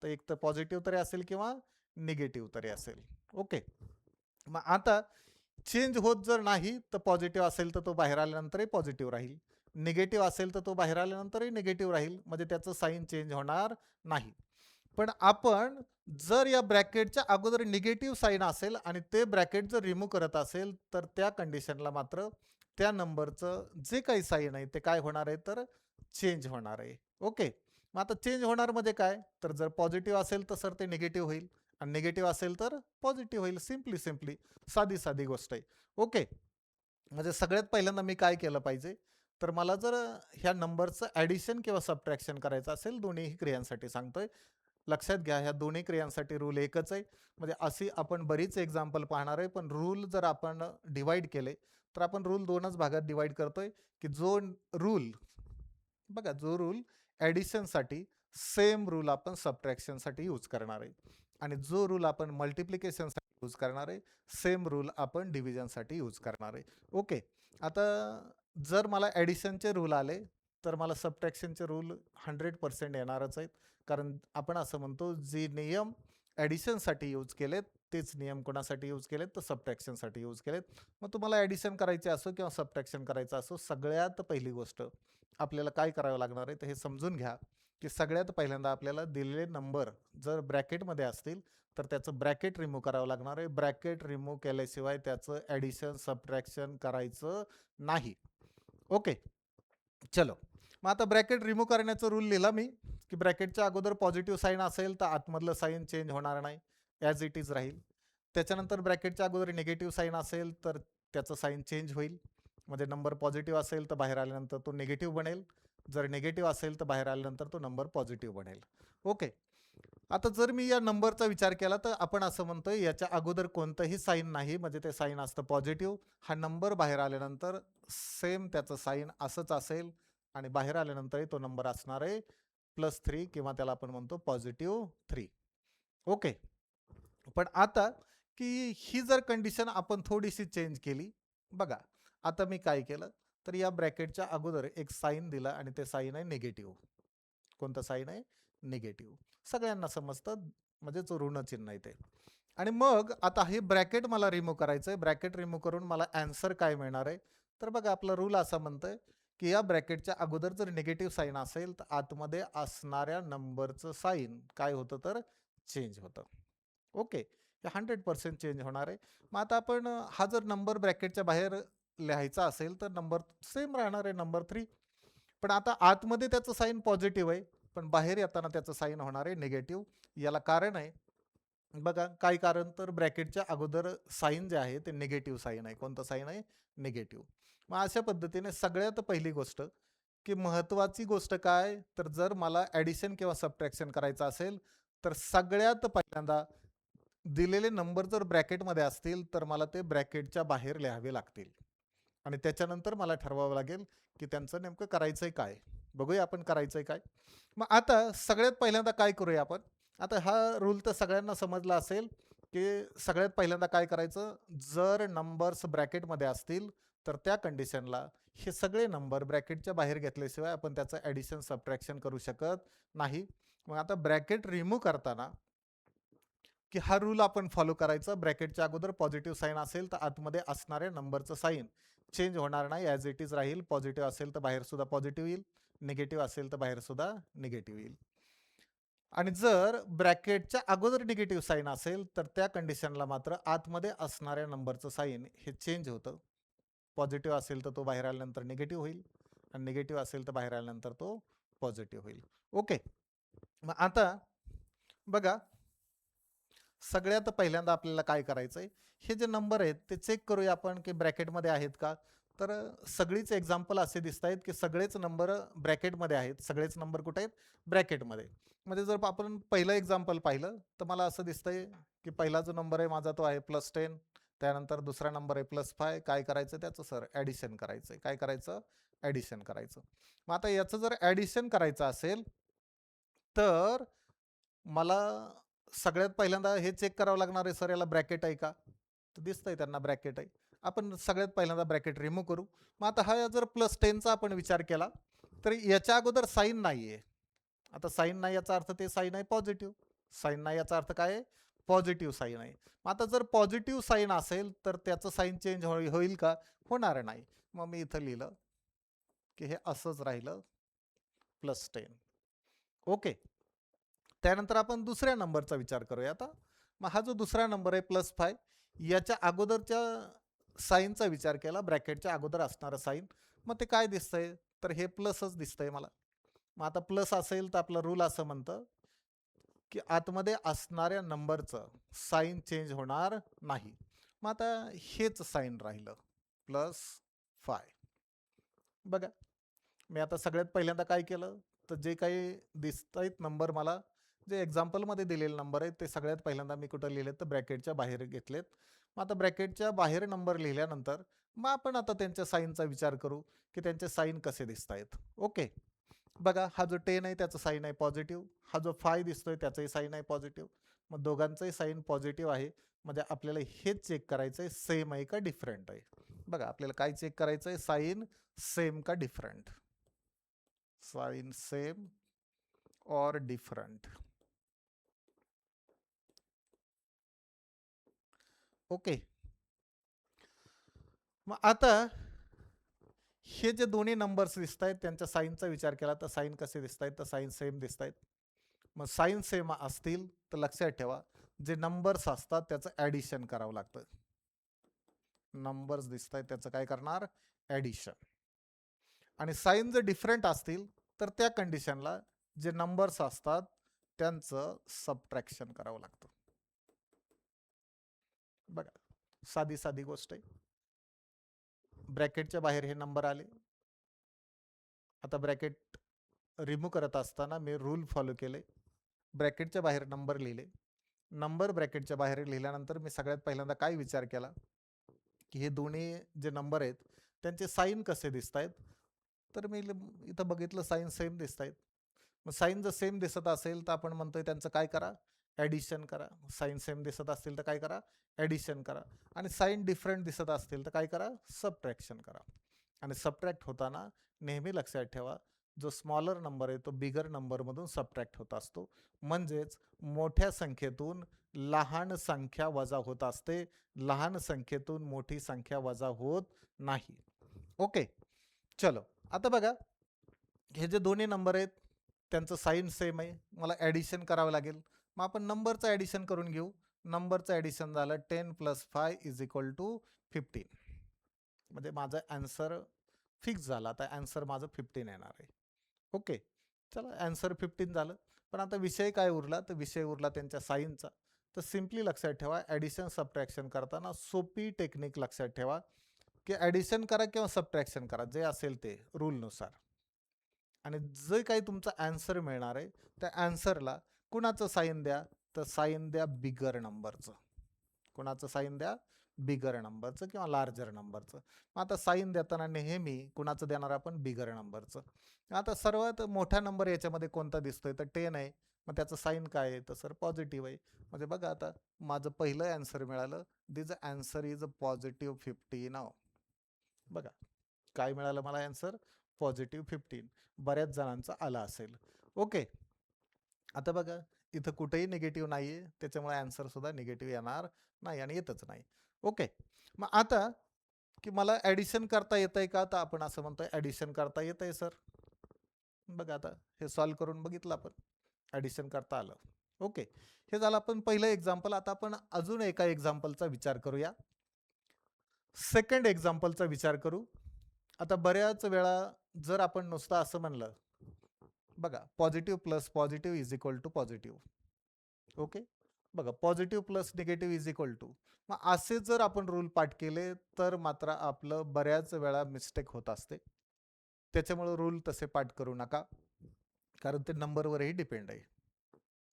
तर एक तर पॉझिटिव्ह तरी असेल किंवा निगेटिव्ह तरी असेल. ओके, मग आता चेंज होत जर नाही तर पॉझिटिव्ह असेल तर तो बाहेर आल्यानंतरही पॉझिटिव्ह राहील, निगेटिव्ह असेल तर तो बाहेर आल्यानंतरही निगेटिव्ह राहील, म्हणजे त्याचं साईन चेंज होणार नाही. पण आपण जर या ब्रॅकेटच्या अगोदर निगेटिव्ह साईन असेल आणि ते ब्रॅकेट जर रिमूव्ह करत असेल तर त्या कंडिशनला मात्र त्या नंबरचं जे काही साईन आहे ते काय होणार आहे, तर चेंज होणार आहे. ओके, मग आता चेंज होणार म्हणजे काय, तर जर पॉझिटिव्ह असेल तर सर ते निगेटिव्ह होईल आणि निगेटिव्ह असेल तर पॉझिटिव्ह होईल. सिम्पली सिम्पली साधी साधी गोष्ट आहे. ओके, म्हणजे सगळ्यात पहिल्यांदा मी काय केलं पाहिजे, तर मला जर ह्या नंबरचं ॲडिशन किंवा सबट्रॅक्शन करायचं असेल, दोन्ही क्रियांसाठी सांगतोय, लक्षात घ्या ह्या दोन्ही क्रियांसाठी रूल एकच आहे. म्हणजे अशी आपण बरीच एक्झाम्पल पाहणार आहे, पण रूल जर आपण डिवाइड केले तर आपण रूल दोनच भागात डिवाइड करतोय. की जो रूल, बघा जो रूल ॲडिशनसाठी सेम रूल आपण सबट्रॅक्शनसाठी यूज करणार आहे आणि जो रूल आपण मल्टिप्लिकेशनसाठी यूज करणार आहे सेम रूल आपण डिव्हिजनसाठी यूज करणार आहे. ओके, आता जर मला ॲडिशनचे रूल आले तर मला सबट्रॅक्शनचे रूल 100% येणारच आहेत. कारण आपण असं म्हणतो जे नियम ॲडिशनसाठी यूज केलेत तेच नियम कोणासाठी यूज केलेत, तर सबट्रॅक्शनसाठी यूज केलेत. मग तुम्हाला ॲडिशन करायचे असो किंवा सबट्रॅक्शन करायचं असो, सगळ्यात पहिली गोष्ट आपल्याला काय करावं लागणार आहे तर हे समजून घ्या की सगळ्यात पहिल्यांदा आपल्याला दिलेले नंबर जर ब्रॅकेटमध्ये असतील तर त्याचं ब्रॅकेट रिमूव्ह करावं लागणार आहे. ब्रॅकेट रिमूव्ह केल्याशिवाय त्याचं ॲडिशन सबट्रॅक्शन करायचं नाही. ओके, चलो. मग आता ब्रॅकेट रिमूव्ह करण्याचा रूल लिहिला मी की ब्रॅकेटच्या अगोदर पॉझिटिव्ह साईन असेल तर आतमधलं साईन चेंज होणार नाही, ॲज इट इज राहील. त्याच्यानंतर ब्रॅकेटच्या अगोदर निगेटिव्ह साईन असेल तर त्याचं साईन चेंज होईल, म्हणजे नंबर पॉझिटिव्ह असेल तर बाहेर आल्यानंतर तो निगेटिव्ह बनेल, जर निगेटिव्ह असेल तर बाहेर आल्यानंतर तो नंबर पॉझिटिव्ह बनेल. ओके, आता जर मी या नंबरचा विचार केला तर आपण असं म्हणतोय याच्या अगोदर कोणतंही साईन नाही, म्हणजे ते साईन असतं पॉझिटिव्ह. हा नंबर बाहेर आल्यानंतर सेम त्याचं साईन असंच असेल आणि बाहेर आल्यानंतरही तो नंबर असणार आहे +3 किंवा त्याला आपण म्हणतो +3. ओके, पण आता की ही जर कंडिशन आपण थोडीशी चेंज केली, बघा आता मी काय केलं तर या ब्रॅकेटच्या अगोदर एक साईन दिला आणि ते साईन आहे निगेटिव्ह. कोणतं साईन आहे, निगेटिव्ह. सगळ्यांना समजतं, म्हणजे जो ऋण चिन्ह आहे ते. आणि मग आता हे ब्रॅकेट मला रिमूव्ह करायचं आहे. ब्रॅकेट रिमूव्ह करून मला ॲन्सर काय मिळणार आहे, तर बघा आपला रूल असा म्हणतोय की या ब्रॅकेटच्या अगोदर जर निगेटिव्ह साईन असेल तर आतमध्ये असणाऱ्या नंबरचं साईन काय होतं, तर चेंज होतं. ओके, हे 100% चेंज होणार आहे. मग आता आपण हा जर नंबर ब्रॅकेटच्या बाहेर लिहायचा असेल तर नंबर सेम राहणार आहे, नंबर 3. पण आता आतमध्ये त्याचं साईन पॉझिटिव्ह आहे, पण बाहेर येताना त्याचं साईन होणार आहे निगेटिव्ह. याला कारण आहे, बघा काही कारण, तर ब्रॅकेटच्या अगोदर साईन जे आहे ते निगेटिव्ह साईन आहे. कोणतं साईन आहे? निगेटिव्ह. मग अशा पद्धतीने सगळ्यात पहिली गोष्ट की महत्वाची गोष्ट काय, तर जर मला ॲडिशन किंवा सबट्रॅक्शन करायचं असेल तर सगळ्यात पहिल्यांदा दिलेले नंबर जर ब्रॅकेटमध्ये असतील तर मला ते ब्रॅकेटच्या बाहेर लिहावे लागतील आणि त्याच्यानंतर मला ठरवावं लागेल की त्यांचं नेमकं करायचंय काय. बघूया आपण करायचंय काय. मग आता सगळ्यात पहिल्यांदा काय करूया आपण. आता हा रूल तर सगळ्यांना समजला असेल की सगळ्यात पहिल्यांदा काय करायचं, जर नंबर्स ब्रॅकेटमध्ये असतील तर त्या कंडिशनला हे सगळे नंबर ब्रॅकेटच्या बाहेर घेतल्याशिवाय आपण त्याचं ॲडिशन सबट्रॅक्शन करू शकत नाही. मग आता ब्रॅकेट रिमूव्ह करताना की हा रूल आपण फॉलो करायचा, ब्रॅकेटच्या अगोदर पॉझिटिव्ह साईन असेल तर आतमध्ये असणाऱ्या नंबरचं साईन चेंज होणार नाही, ॲज इट इज राहील. पॉझिटिव्ह असेल तर बाहेर सुद्धा पॉझिटिव्ह येईल, निगेटिव्ह असेल तर बाहेर सुद्धा निगेटिव्ह येईल. आणि जर ब्रॅकेटच्या अगोदर निगेटिव्ह साईन असेल तर त्या कंडिशनला मात्र आतमध्ये असणाऱ्या नंबरचं साईन हे चेंज होतं. पॉझिटिव्ह असेल तर तो बाहेर आल्यानंतर निगेटिव्ह होईल आणि निगेटिव्ह असेल तर बाहेर आल्यानंतर तो पॉझिटिव्ह होईल. ओके. मग आता बघा सगळ्यात पहिल्यांदा आपल्याला काय करायचंय, हे जे नंबर आहेत ते चेक करूया आपण की ब्रॅकेटमध्ये आहेत का. तर सगळीच एक्झाम्पल असे दिसत आहेत की सगळेच नंबर ब्रॅकेटमध्ये आहेत. सगळेच नंबर कुठे आहेत? ब्रॅकेटमध्ये. म्हणजे जर आपण पहिलं एक्झाम्पल पाहिलं तर मला असं दिसतंय की पहिला जो नंबर आहे माझा तो आहे +10, त्यानंतर दुसरा नंबर आहे +5. काय करायचं त्याचं सर? ॲडिशन करायचं. काय करायचं? ॲडिशन करायचं. मग आता याचं जर ॲडिशन करायचं असेल तर मला सगळ्यात पहिल्यांदा हे चेक करावं लागणार आहे, सर याला ब्रॅकेट आहे का. तर दिसतंय त्यांना ब्रॅकेट आहे. आपण सगळ्यात पहिल्यांदा ब्रॅकेट रिमूव्ह करू. मग आता हा जर +10चा आपण विचार केला तर याच्या अगोदर साईन नाही आहे. आता साईन नाही याचा अर्थ ते साईन आहे पॉझिटिव्ह. साईन नाही याचा अर्थ काय आहे? पॉझिटिव्ह साईन आहे. मग आता जर पॉझिटिव्ह साईन असेल तर त्याचं साईन चेंज होईल का? होणार नाही. मग मी इथं लिहिलं की हे असंच राहिलं +10. ओके. त्यानंतर आपण दुसऱ्या नंबरचा विचार करूया आता. मग हा जो दुसरा नंबर आहे +5, याच्या अगोदरच्या साईनचा विचार केला, ब्रॅकेटच्या अगोदर असणारं साईन. मग ते काय दिसतंय? तर हे प्लसच दिसतंय मला. मग आता प्लस असेल तर आपला रूल असं म्हणतं की आतमध्ये असणाऱ्या नंबरचं साईन चेंज होणार नाही. मग आता हेच साईन राहिलं +5. बघा मी आता सगळ्यात पहिल्यांदा काय केलं, तर जे काही दिसत आहेत नंबर मला, जे एक्झाम्पलमध्ये दिलेले नंबर आहेत ते सगळ्यात पहिल्यांदा मी कुठं लिहिलेत तर ब्रॅकेटच्या बाहेर घेतलेत. मग आता ब्रॅकेटच्या बाहेर नंबर लिहिल्यानंतर मग आपण आता त्यांच्या साईनचा विचार करू की त्यांचे साईन कसे दिसत आहेत. ओके. बघा हा जो 10 आहे त्याचं साईन आहे पॉझिटिव्ह, हा जो 5 दिसतोय त्याचंही साईन आहे पॉझिटिव्ह. मग दोघांचंही साईन पॉझिटिव्ह आहे. म्हणजे आपल्याला हेच चेक करायचं आहे सेम आहे का डिफरंट आहे. बघा आपल्याला काय चेक करायचं आहे, साईन सेम का डिफरंट. साइन सेम और डिफरंट. ओके. मग आता हे जे दोन्ही नंबर्स दिसत आहेत त्यांच्या साईनचा विचार केला तर साईन कसे दिसत आहेत, तर साईन सेम दिसत आहेत. मग साईन सेम असतील तर लक्षात ठेवा जे नंबर्स असतात त्याचं ॲडिशन करावं लागतं. नंबर्स दिसत आहेत त्याचं काय करणार? ॲडिशन. आणि साईन जर डिफरंट असतील तर त्या कंडिशनला जे नंबर्स असतात त्यांचं सबट्रॅक्शन करावं लागतं. बघा साधी साधी गोष्ट आहे. ब्रॅकेटच्या बाहेर हे नंबर आले. आता ब्रॅकेट रिमूव्ह करत असताना मी रूल फॉलो केले. ब्रॅकेटच्या बाहेर नंबर लिहिले. नंबर ब्रॅकेटच्या बाहेर लिहिल्यानंतर मी सगळ्यात पहिल्यांदा काय विचार केला की हे दोन्ही जे नंबर आहेत त्यांचे साईन कसे दिसत आहेत. तर मी इथं बघितलं साईन सेम दिसत आहेत. मग साईन जर सेम दिसत असेल तर आपण म्हणतोय त्यांचं काय करा? ॲडिशन करा. साईन सेम दिसत असतील तर काय करा? ॲडिशन करा. आणि साईन डिफरंट दिसत असतील तर काय करा? सबट्रॅक्शन करा. आणि सबट्रॅक्ट होताना नेहमी लक्षात ठेवा जो स्मॉलर नंबर आहे तो बिगर नंबरमधून सबट्रॅक्ट होत असतो. म्हणजेच मोठ्या संख्येतून लहान संख्या वजा होत असते, लहान संख्येतून मोठी संख्या वजा होत नाही. ओके. चलो आता बघा हे जे दोन्ही नंबर आहेत त्यांचं साईन सेम आहे, मला ॲडिशन करावं लागेल. मग आपण नंबरचं ॲडिशन करून घेऊ. नंबरचं ॲडिशन झालं 10 + 5 = 15. म्हणजे माझं ॲन्सर फिक्स झाला. आता ॲन्सर माझं 15 येणार आहे. ओके, चला ॲन्सर 15 झालं. पण आता विषय काय उरला, तर विषय उरला त्यांच्या साईनचा. तर सिम्पली लक्षात ठेवा, ॲडिशन सबट्रॅक्शन करताना सोपी टेक्निक लक्षात ठेवा, की ॲडिशन करा किंवा सबट्रॅक्शन करा, जे असेल ते रूलनुसार. आणि जे काही तुमचा ॲन्सर मिळणार आहे, त्या ॲन्सरला कुणाचं साईन द्या, तर साईन द्या बिगर नंबरचं. कुणाचं साईन द्या, बिगर नंबरचं किंवा लार्जर नंबरचं. आता साईन देताना नेहमी कुणाचं देणार आपण, बिगर नंबरचं. आता सर्वात मोठा नंबर याच्यामध्ये कोणता दिसतोय, तर 10 आहे. मग त्याचं साईन काय आहे, तर सर पॉझिटिव्ह आहे. म्हणजे बघा आता माझं पहिलं ॲन्सर मिळालं, दिस ॲन्सर इज अ पॉझिटिव्ह 15 नाव. बघा काय मिळालं मला ॲन्सर, पॉझिटिव्ह 15. बऱ्याच जणांचा आला असेल. ओके, आता बघा इथं कुठेही निगेटिव्ह नाही आहे, त्याच्यामुळे ॲन्सर सुद्धा निगेटिव्ह येणार नाही आणि येतच नाही. ओके, मग आता की मला ॲडिशन करता येतंय का, तर आपण असं म्हणतोय ॲडिशन करता येतंय सर. बघा आता हे सॉल्व करून बघितलं आपण, ॲडिशन करता आलं. ओके, हे झालं आपण पहिलं एक्झाम्पल. आता आपण अजून एका एक्झाम्पलचा विचार करूया. सेकंड एक्झाम्पलचा विचार करू. आता बऱ्याच वेळा जर आपण नुसतं असं म्हणलं, बघा positive plus positive is equal to positive. Okay, बघा positive plus negative is equal to. मग असे जर आपण रूल पाठ केले तर मात्र आपलं बऱ्याच वेळा मिस्टेक होत असते. त्याच्यामुळे रूल तसे पाठ करू नका, कारण ते नंबरवरही डिपेंड आहे.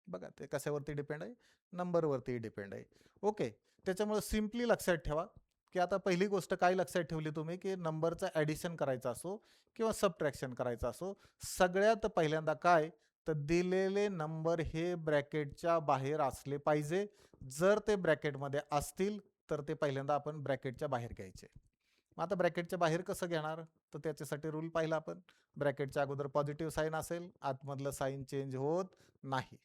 बघा ते कशावरती डिपेंड आहे, नंबरवरती डिपेंड आहे. ओके, त्याच्यामुळे सिम्पली लक्षात ठेवा की आता पहिली गोष्ट काय लक्षात ठेवली तुम्ही, की नंबरचं ॲडिशन करायचं असो किंवा सबट्रॅक्शन करायचं असो, सगळ्यात पहिल्यांदा काय, तर दिलेले नंबर हे ब्रॅकेटच्या बाहेर असले पाहिजे. जर ते ब्रॅकेटमध्ये असतील तर ते पहिल्यांदा आपण ब्रॅकेटच्या बाहेर घ्यायचे. मग आता ब्रॅकेटच्या बाहेर कसं घेणार, तर त्याच्यासाठी रूल पाहिला आपण. ब्रॅकेटच्या अगोदर पॉझिटिव्ह साईन असेल, आतमधलं साईन चेंज होत नाही.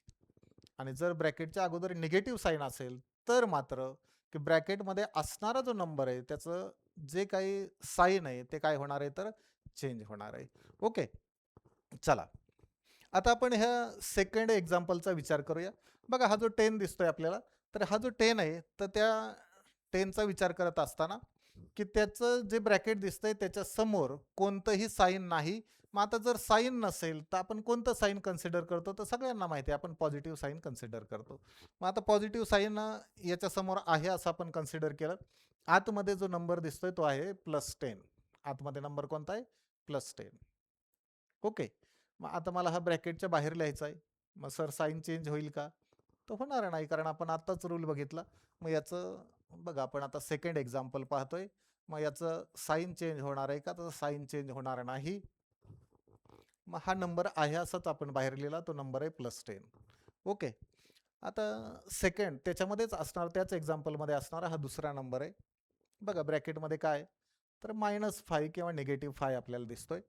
आणि जर ब्रॅकेटच्या अगोदर निगेटिव्ह साईन असेल तर मात्र की ब्रॅकेटमध्ये असणारा जो नंबर आहे त्याचं जे काही साईन आहे ते काय होणार आहे, तर चेंज होणार आहे. ओके, चला आता आपण ह्या सेकंड एक्झाम्पलचा विचार करूया. बघा हा जो 10 दिसतोय आपल्याला, तर हा जो 10 आहे तर त्या 10चा विचार करत असताना की त्याचं जे ब्रॅकेट दिसतंय त्याच्या समोर कोणतंही साईन नाही. मग आता जर साईन नसेल तर आपण कोणतं साईन कन्सिडर करतो, तर सगळ्यांना माहिती आहे आपण पॉझिटिव्ह साईन कन्सिडर करतो. मग आता पॉझिटिव्ह साईन याच्या समोर आहे असं आपण कन्सिडर केलं. आतमध्ये जो नंबर दिसतोय तो आहे +10. आतमध्ये नंबर कोणता आहे, +10. ओके, मग आता मला हा ब्रॅकेटच्या बाहेर लिहायचा आहे. मग सर साईन चेंज होईल का, तर होणार नाही, कारण आपण आत्ताच रूल बघितला. मग याचं बघा आपण आता सेकंड एक्झाम्पल पाहतोय. मग याचं साईन चेंज होणार आहे का, तर साईन चेंज होणार नाही. मग हा नंबर आहे असाच आपण बाहेर लिहिला, तो नंबर आहे +10. ओके, आता सेकंड त्याच्यामध्येच असणार, त्याच एक्झाम्पलमध्ये असणारा हा दुसरा नंबर आहे. बघा ब्रॅकेटमध्ये काय, तर -5 किंवा -5 आपल्याला दिसतोय.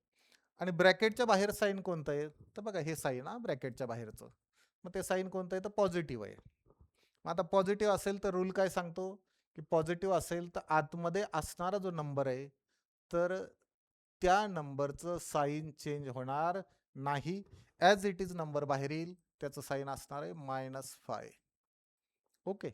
आणि ब्रॅकेटच्या बाहेर साईन कोणतं आहे, तर बघा हे साईन ब्रॅकेटच्या बाहेरचं. मग ते साईन कोणतं आहे, तर पॉझिटिव्ह आहे. मग आता पॉझिटिव्ह असेल तर रूल काय सांगतो, की पॉझिटिव्ह असेल तर आतमध्ये असणारा जो नंबर आहे तर त्या नंबरचं साईन चेंज होणार नाही. ॲज इट इज नंबर बाहेर येईल, त्याचं साईन असणार आहे -5. ओके,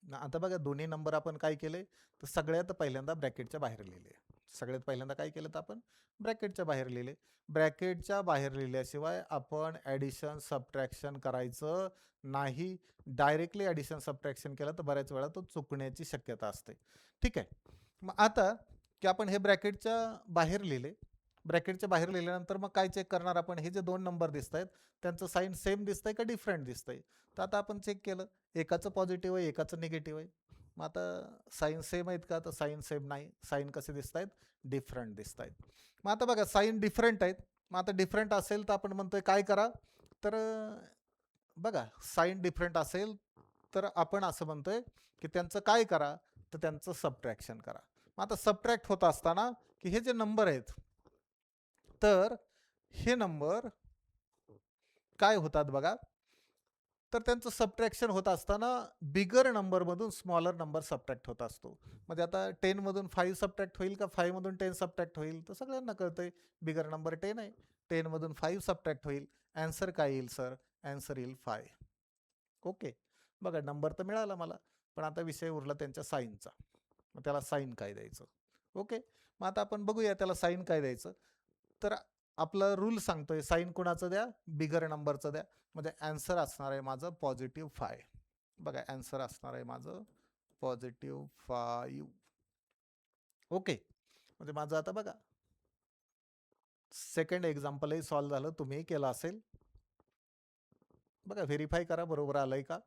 आता बघा दोन्ही नंबर आपण काय केले, तर सगळ्यात पहिल्यांदा ब्रॅकेटच्या बाहेर लिहिले. सगळ्यात पहिल्यांदा काय केलं, तर आपण ब्रॅकेटच्या बाहेर लिहिले. ब्रॅकेटच्या बाहेर लिहिल्याशिवाय आपण ॲडिशन सबट्रॅक्शन करायचं नाही. डायरेक्टली ॲडिशन सबट्रॅक्शन केलं तर बऱ्याच वेळा तो चुकण्याची शक्यता असते. ठीक आहे, मग आता की आपण हे ब्रॅकेटच्या बाहेर लिहिले. ब्रॅकेटच्या बाहेर लिहिल्यानंतर मग काय चेक करणार आपण, हे जे दोन नंबर दिसत आहेत त्यांचं साईन सेम दिसतंय का डिफरंट दिसतंय. तर आता आपण चेक केलं, एकाचं पॉझिटिव्ह आहे एकाचं निगेटिव्ह आहे. मग आता साईन सेम आहेत का, तर साईन सेम नाही. साईन कसे दिसत आहेत, डिफरंट दिसत आहेत. मग आता बघा साईन डिफरंट आहेत. मग आता डिफरंट असेल तर आपण म्हणतोय काय करा, तर बघा साईन डिफरंट असेल तर आपण असं म्हणतोय की त्यांचं काय करा, तर त्यांचं सबट्रॅक्शन करा. मग आता सबट्रॅक्ट होत असताना की हे जे नंबर आहेत तर हे नंबर काय होतात बघा, तर त्यांचं सबट्रॅक्शन होत असताना बिगर नंबरमधून स्मॉलर नंबर सबट्रॅक्ट होत असतो. म्हणजे आता 10 मधून 5 सबट्रॅक्ट होईल का 5 मधून 10 सबट्रॅक्ट होईल, तर सगळ्यांना कळतंय बिगर नंबर 10 आहे. 10 मधून 5 सबट्रॅक्ट होईल. ॲन्सर काय येईल सर, ॲन्सर येईल 5. ओके, बघा नंबर तर मिळाला मला, पण आता विषय उरला त्यांच्या साईनचा. मग त्याला साईन काय द्यायचं. ओके, मग आता आपण बघूया त्याला साईन काय द्यायचं. तर आपला रूल सांगतोय साईन कुणाचं द्या, बिगर नंबरचं द्या. म्हणजे ॲन्सर असणार आहे माझं +5. बघा ॲन्सर असणार आहे माझं +5. ओके, म्हणजे माझं आता बघा सेकंड एक्झाम्पलही सॉल्व झालं, तुम्ही केलं असेल. बघा व्हेरीफाय करा बरोबर आलंय का.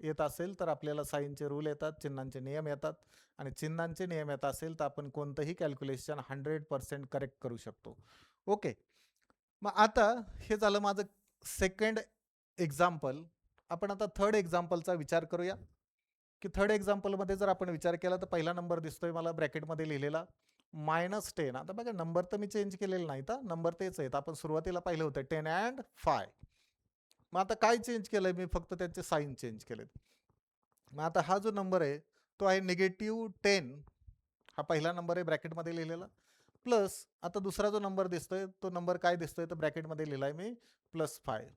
येत असेल तर आपल्याला साईनचे रूल येतात, चिन्हांचे नियम येतात, आणि चिन्हांचे नियम येत असेल तर आपण कोणतंही कॅल्क्युलेशन 100% करेक्ट करू शकतो. ओके, मग आता हे झालं माझं सेकंड एक्झाम्पल. आपण आता थर्ड एक्झाम्पलचा विचार करूया, की थर्ड एक्झाम्पलमध्ये जर आपण विचार केला तर पहिला नंबर दिसतोय मला ब्रॅकेटमध्ये लिहिलेला -10. आता बघा नंबर तर मी चेंज केलेला नाही, तर नंबर तेच आहेत, आपण सुरुवातीला पाहिलं होतं 10 and 5. मग आता काय चेंज केलंय मी, फक्त त्याचे साईन चेंज केलेत. मग आता हा जो नंबर आहे तो आहे -10. हा पहिला नंबर आहे ब्रॅकेटमध्ये लिहिलेला, प्लस आता दुसरा जो नंबर दिसतोय तो नंबर काय दिसतोय तर ब्रॅकेटमध्ये लिहिलाय मी +5.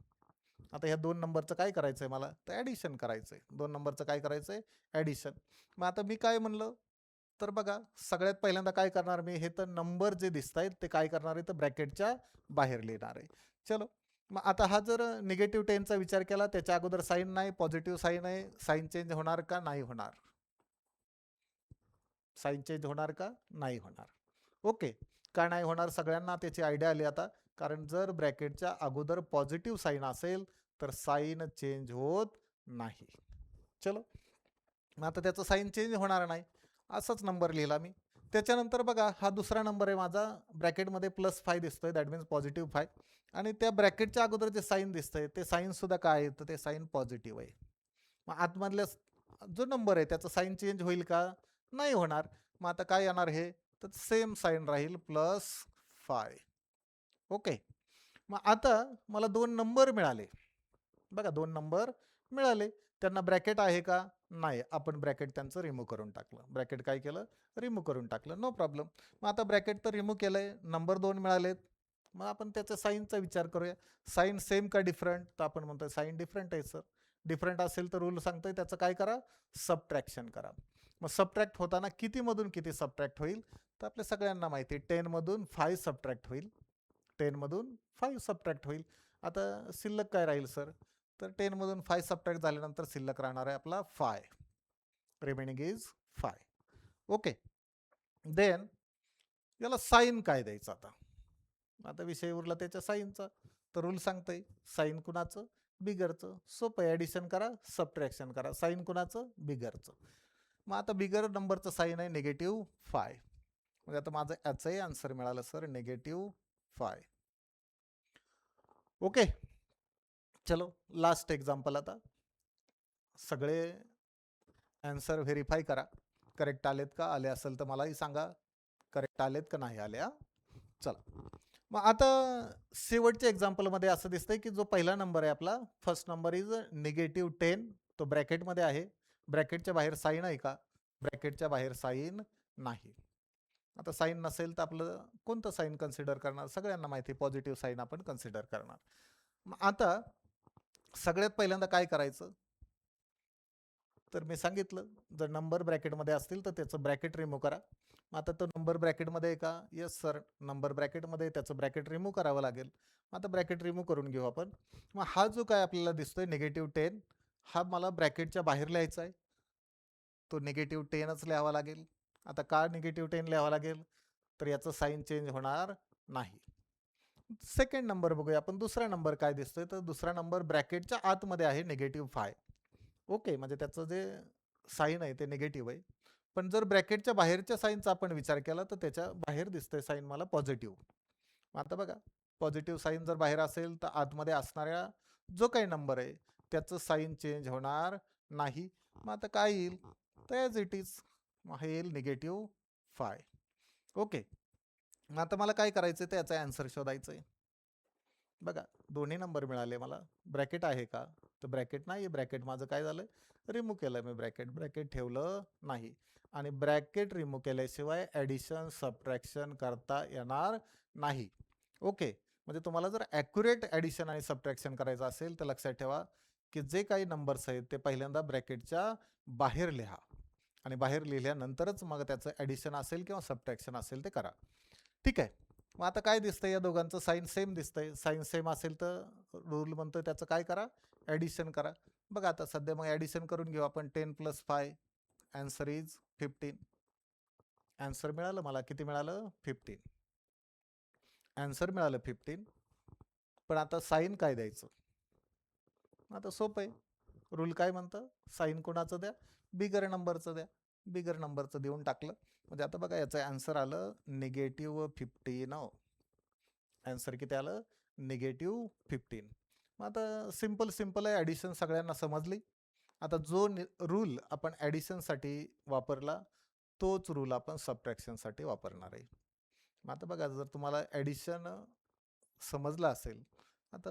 आता ह्या दोन नंबरचं काय करायचंय मला, तर ॲडिशन करायचंय. दोन नंबरचं काय करायचंय, ॲडिशन. मग आता मी काय म्हणलं, तर बघा सगळ्यात पहिल्यांदा काय करणार मी, हे तर नंबर जे दिसत आहेत ते काय करणार आहे तर ब्रॅकेटच्या बाहेर लिहिणार आहे. चलो, मग आता हा जर -10चा विचार केला, त्याच्या अगोदर साईन नाही, पॉझिटिव्ह साईन आहे, साईन चेंज होणार का नाही होणार, साईन चेंज होणार का नाही होणार. ओके, का नाही होणार सगळ्यांना त्याची आयडिया आली आता. कारण जर ब्रॅकेटच्या अगोदर पॉझिटिव्ह साईन असेल तर साईन चेंज होत नाही. चलो, मग आता त्याचं साईन चेंज होणार नाही, असाच नंबर लिहिला मी. त्याच्यानंतर बघा हा दुसरा नंबर आहे माझा, ब्रॅकेटमध्ये +5 दिसतोय, दॅट मीन्स +5. आणि त्या ब्रॅकेटच्या अगोदर जे साईन दिसतंय ते साईन सुद्धा काय आहे तर ते साईन पॉझिटिव्ह आहे. मग आतमधल्या जो नंबर आहे त्याचं साईन चेंज होईल का, नाही होणार. मग आता काय येणार हे, तर सेम साईन राहील +5. ओके, मग आता मला दोन नंबर मिळाले. बघा दोन नंबर मिळाले, त्यांना ब्रॅकेट आहे का, नाही. आपण ब्रॅकेट त्यांचं रिमूव्ह करून टाकलं. ब्रॅकेट काय केलं, रिमूव्ह करून टाकलं, नो प्रॉब्लेम. मग आता ब्रॅकेट तर रिमूव्ह केलंय, नंबर दोन मिळालेत. मग आपण त्याच्या साईनचा विचार करूया. साईन सेम का डिफरंट, तर आपण म्हणतोय साईन डिफरंट आहे सर. डिफरंट असेल तर रूल सांगतोय त्याचं काय करा, सबट्रॅक्शन करा. मग सबट्रॅक्ट होताना किती मधून किती सबट्रॅक्ट होईल, तर आपल्या सगळ्यांना माहिती आहे 10 मधून 5 सबट्रॅक्ट होईल. 10 मधून 5 सबट्रॅक्ट होईल. आता शिल्लक काय राहील सर, तर 10 मधून 5 सबट्रॅक्ट झाल्यानंतर शिल्लक राहणार आहे आपला 5. Remaining is 5. ओके, देन याला साईन काय द्यायचं आता. आता विषय उरला त्याच्या साईनचा, तर रूल सांगतंय साईन कुणाचं, बिगरचं. सोपं, ॲडिशन करा, सबट्रॅक्शन करा. साईन कुणाचं, बिगरचं. मग आता बिगर नंबरचं साईन आहे -5. म्हणजे आता माझं याचंही आन्सर मिळालं सर -5. ओके, चलो लास्ट एक्झाम्पल. आता सगळे ॲन्सर व्हेरीफाय करा, करेक्ट आलेत का, आले असेल तर मलाही सांगा करेक्ट आलेत का नाही आले. चला, मग आता शेवटच्या एक्झाम्पलमध्ये असं दिसतंय की जो पहिला नंबर आहे आपला, फर्स्ट नंबर इज -10. तो ब्रॅकेटमध्ये आहे, ब्रॅकेटच्या बाहेर साईन आहे का, ब्रॅकेटच्या बाहेर साईन नाही. आता साईन नसेल तर आपलं कोणतं साईन कन्सिडर करणार, सगळ्यांना माहिती पॉझिटिव्ह साईन आपण कन्सिडर करणार. मग आता सगळ्यात पहिल्यांदा काय करायचं, तर मी सांगितलं जर नंबर ब्रॅकेटमध्ये असतील तर त्याचं ब्रॅकेट रिमूव्ह करा. मग आता तो नंबर ब्रॅकेटमध्ये आहे का, येस सर नंबर ब्रॅकेटमध्ये, त्याचं ब्रॅकेट रिमूव्ह करावं लागेल. आता ब्रॅकेट रिमूव्ह करून घेऊ आपण. मग हा जो काय आपल्याला दिसतोय -10, हा मला ब्रॅकेटच्या बाहेर लिहायचा आहे, तो -10च लिहावा लागेल. आता का -10 लिहावा लागेल, तर याचं साईन चेंज होणार नाही. सेकंड नंबर बघूया आपण, दुसरा नंबर काय दिसतोय, तर दुसरा नंबर ब्रॅकेटच्या आतमध्ये आहे -5. ओके, म्हणजे त्याचं जे साईन आहे ते निगेटिव्ह आहे. पण जर ब्रॅकेटच्या बाहेरच्या साईनचा आपण विचार केला तर त्याच्या बाहेर दिसतंय साईन मला पॉझिटिव्ह. आता बघा पॉझिटिव्ह साईन जर बाहेर असेल तर आतमध्ये असणाऱ्या जो काही नंबर आहे त्याचं साईन चेंज होणार नाही. मग आता काय येईल, तर ॲज इट इज मग हे येईल -5. ओके, मग आता मला काय करायचं तर याचा ॲन्सर शोधायचं आहे. बघा दोन्ही नंबर मिळाले मला, ब्रॅकेट आहे का, तर ब्रॅकेट नाही, ब्रॅकेट माझं काय झालं, रिमूव्ह केलं मी ब्रॅकेट, ब्रॅकेट ठेवलं नाही. आणि ब्रॅकेट रिमूव्ह केल्याशिवाय ॲडिशन सबट्रॅक्शन करता येणार नाही. ओके, म्हणजे तुम्हाला जर ॲक्युरेट ॲडिशन आणि सबट्रॅक्शन करायचं असेल तर लक्षात ठेवा की जे काही नंबर्स आहेत ते पहिल्यांदा ब्रॅकेटच्या बाहेर लिहा आणि बाहेर लिहिल्यानंतरच मग त्याचं ॲडिशन असेल किंवा सबट्रॅक्शन असेल ते करा. ठीक आहे. मग आता काय दिसतंय या दोघांचं साईन सेम दिसतंय. साईन सेम असेल तर रूल म्हणतोय त्याचं काय करा, ॲडिशन करा. बघा आता सध्या मग ॲडिशन करून घेऊ आपण. 10 + 5 आन्सर इज 15. आन्सर मिळालं मला, किती मिळालं? 15. आन्सर मिळालं 15. पण आता साईन काय द्यायचं? आता सोपं आहे. रूल काय म्हणतं? साईन कोणाचं द्या? बिगर नंबरचं द्या. बिगर नंबरचं देऊन टाकलं म्हणजे आता बघा याचं आन्सर आलं -15. आन्सर किती आलं? -15. मग आता सिंपल आहे, ॲडिशन सगळ्यांना समजली. आता जो रूल आपण ॲडिशनसाठी वापरला तोच रूल आपण सबट्रॅक्शनसाठी वापरणार आहे. मग आता बघा जर तुम्हाला ॲडिशन समजलं असेल, आता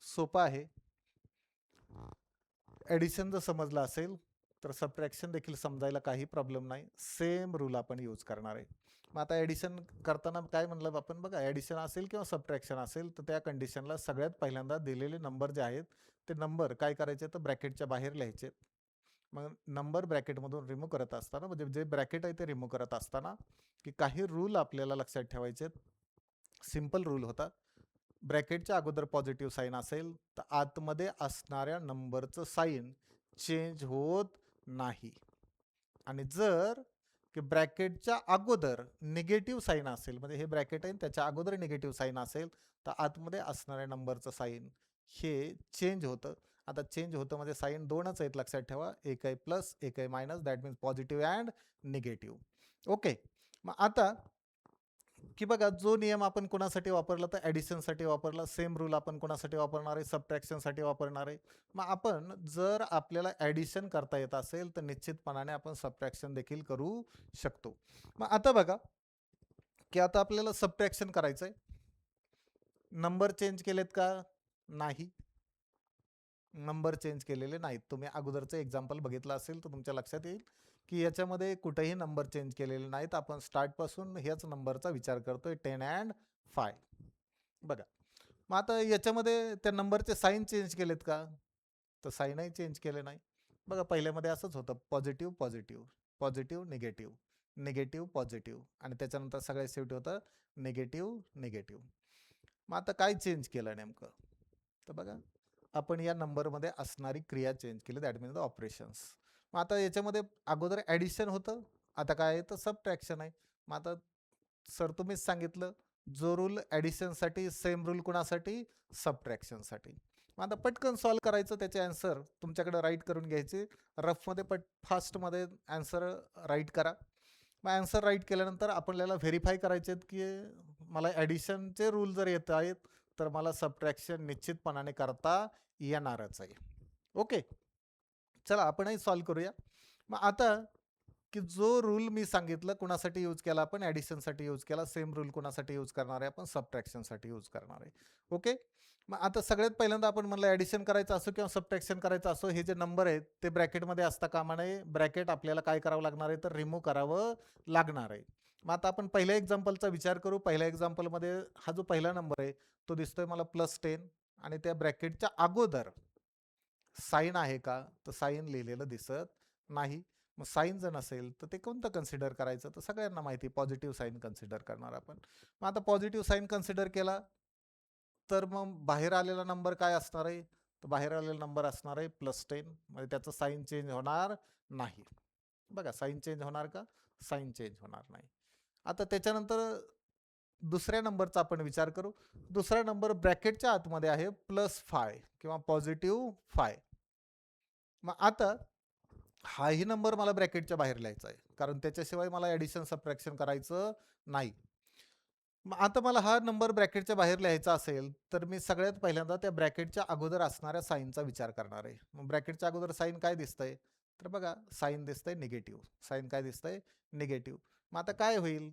सोपं आहे. ॲडिशन जर समजलं असेल तर सबट्रॅक्शन देखील समजायला काही प्रॉब्लेम नाही. सेम रूल आपण यूज करणार आहे. मग आता ॲडिशन करताना काय म्हणलं आपण बघा, ॲडिशन असेल किंवा सबट्रॅक्शन असेल तर त्या कंडिशनला सगळ्यात पहिल्यांदा दिलेले नंबर जे आहेत ते नंबर काय करायचे तर ब्रॅकेटच्या बाहेर लिहायचे. मग नंबर ब्रॅकेटमधून रिमूव्ह करत असताना म्हणजे जे ब्रॅकेट आहे ते रिमूव्ह करत असताना की काही रूल आपल्याला लक्षात ठेवायचे. सिंपल रूल होता. ब्रॅकेटच्या अगोदर पॉझिटिव्ह साईन असेल तर आतमध्ये असणाऱ्या नंबरचं साईन चेंज होत नाही. आणि जर की ब्रॅकेटच्या अगोदर निगेटिव्ह साईन असेल म्हणजे हे ब्रॅकेट आहे त्याच्या अगोदर निगेटिव्ह साईन असेल तर आतमध्ये असणाऱ्या नंबरचं साईन हे चेंज होतं. आता चेंज होतं म्हणजे साईन दोनच आहेत लक्षात ठेवा, एक आहे प्लस एक आहे minus, that means positive and negative. Okay. मग आता की बघा जो नियम आपण कोणासाठी वापरला तर ॲडिशनसाठी वापरला, सेम रूल आपण कोणासाठी वापरणार आहे सबट्रॅक्शनसाठी वापरणार आहे. मग आपण जर आपल्याला ॲडिशन करता येत असेल तर निश्चितपणाने आपण सबट्रॅक्शन देखील करू शकतो. मग आता बघा की आता आपल्याला सबट्रॅक्शन करायचं आहे. नंबर चेंज केलेत का? नाही. नंबर चेंज केलेले नाहीत. तुम्ही अगोदरचं एक्झाम्पल बघितलं असेल तर तुमच्या लक्षात येईल की याच्यामध्ये कुठेही नंबर चेंज केलेले नाहीत. आपण स्टार्टपासून ह्याच नंबरचा विचार करतोय 10 and 5. बघा मग आता याच्यामध्ये त्या नंबरचे साईन चेंज केलेत का? तर साईनही चेंज केले नाही. बघा पहिल्यामध्ये असंच होतं, positive positive, positive negative, negative positive आणि त्याच्यानंतर सगळ्यात शेवटी होतं निगेटिव्ह निगेटिव्ह. मग आता काय चेंज केलं नेमकं? तर बघा आपण या नंबरमध्ये असणारी क्रिया चेंज केली, दॅट मीन्स द ऑपरेशन्स. मग आता याच्यामध्ये अगोदर ॲडिशन होतं, आता काय आहे तर सबट्रॅक्शन आहे. मग आता सर तुम्हीच सांगितलं जो रूल ॲडिशनसाठी सेम रूल कोणासाठी सबट्रॅक्शनसाठी. मग आता पटकन सॉल्व करायचं त्याचे आन्सर तुमच्याकडे राईट करून घ्यायचे रफमध्ये फास्टमध्ये आन्सर राईट करा. मग आन्सर राईट केल्यानंतर आपल्याला व्हेरीफाय करायचे आहेत की मला ॲडिशनचे रूल जर येत आहेत तर मला सबट्रॅक्शन निश्चितपणाने करता येणारच आहे. ओके. चला आपणही सॉल्व करूया. मग आता की जो रूल मी सांगितलं कोणासाठी यूज केला आपण ॲडिशनसाठी यूज केला, सेम रूल कोणासाठी यूज करणार आहे आपण सबट्रॅक्शनसाठी यूज करणार आहे. ओके. मग आता सगळ्यात पहिल्यांदा आपण म्हणलं ॲडिशन करायचं असो किंवा सबट्रॅक्शन करायचं असो हे जे नंबर आहेत ते ब्रॅकेटमध्ये असता कामा नये. ब्रॅकेट आपल्याला काय करावं लागणार आहे तर रिमूव्ह करावं लागणार आहे. मग आता आपण पहिल्या एक्झाम्पलचा विचार करू. पहिल्या एक्झाम्पलमध्ये हा जो पहिला नंबर आहे तो दिसतोय मला +10 आणि त्या ब्रॅकेटच्या अगोदर साईन आहे का तर साईन लिहिलेलं दिसत नाही. मग साईन जर नसेल तर ते कोणतं कन्सिडर करायचं तर सगळ्यांना माहिती पॉझिटिव्ह साईन कन्सिडर करणार आपण. मग आता पॉझिटिव्ह साईन कन्सिडर केला तर मग बाहेर आलेला नंबर काय असणार आहे तर बाहेर आलेला नंबर असणार आहे +10 म्हणजे त्याचं साईन चेंज होणार नाही. बघा साईन चेंज होणार का? साईन चेंज होणार नाही. आता त्याच्यानंतर दुसऱ्या नंबरचा आपण विचार करू. दुसरा नंबर ब्रॅकेटच्या आतमध्ये आहे +5 किंवा +5. मग आता हाही नंबर मला ब्रॅकेटच्या बाहेर लिहायचा आहे कारण त्याच्याशिवाय मला ॲडिशन सबट्रॅक्शन करायचं नाही. मग आता मला हा नंबर ब्रॅकेटच्या बाहेर लिहायचा असेल तर मी सगळ्यात पहिल्यांदा त्या ब्रॅकेटच्या अगोदर असणाऱ्या साईनचा विचार करणार आहे. मग ब्रॅकेटच्या अगोदर साईन काय दिसतंय तर बघा साईन दिसतंय निगेटिव्ह. साईन काय दिसतंय निगेटिव्ह. मग आता काय होईल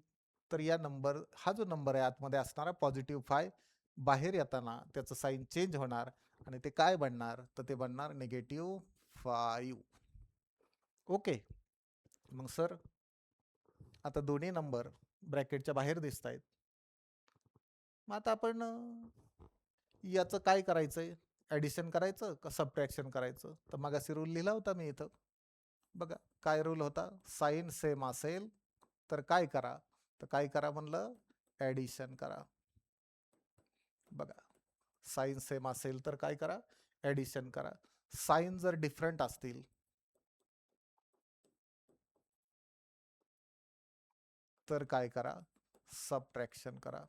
तर या नंबर हा जो नंबर आहे आतमध्ये असणारा +5 बाहेर येताना त्याचं साईन चेंज होणार आणि ते काय बनणार तर ते बनणार -5. ओके. मग सर आता दोन्ही नंबर ब्रॅकेटच्या बाहेर दिसत आहेत. मग आता आपण याचं काय करायचंय ॲडिशन करायचं का सबट्रॅक्शन करायचं तर मगाशी रूल लिहिला होता मी इथं. बघा काय रूल होता, साईन सेम असेल तर काय करा, तर काय करा म्हणलं, ॲडिशन करा. बघा साईन सेम असेल तर काय करा, ॲडिशन करा. साईन जर डिफरंट असतील तर काय करा, सबट्रॅक्शन करा.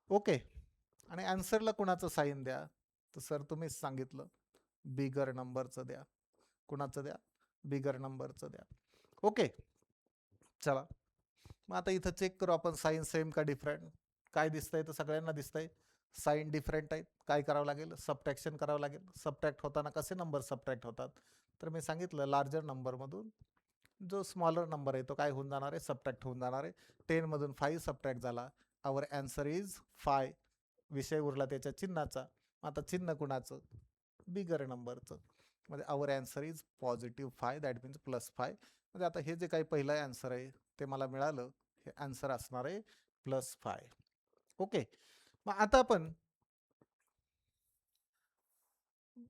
ओके. आणि आन्सरला कुणाचं साईन द्या, तर सर तुम्हीच सांगितलं, बिगर नंबरचं द्या. कुणाचं द्या, बिगर नंबरचं द्या. ओके चला, मग आता इथं चेक करू आपण साईन सेम का डिफरंट. काय दिसतंय, तर सगळ्यांना दिसतंय साईन डिफरंट आहेत. काय करावं लागेल, सबट्रॅक्शन करावं लागेल. सबट्रॅक्ट होताना कसे नंबर सबट्रॅक्ट होतात, तर मी सांगितलं लार्जर नंबरमधून जो स्मॉलर नंबर आहे तो काय होऊन जाणार आहे, सबट्रॅक्ट होऊन जाणार आहे. 10 मधून 5 सबट्रॅक्ट झाला. आवर अँसर इज 5. विषय उरला त्याच्या चिन्हाचा. आता चिन्ह कुणाचं, बिगर नंबरचं. म्हणजे आवर अँसर इज +5, दॅट मीन्स +5. म्हणजे आता हे जे काही पहिलं अँसर आहे ते मला मिळालं, हे अँसर असणार आहे +5. ओके. मग आता आपण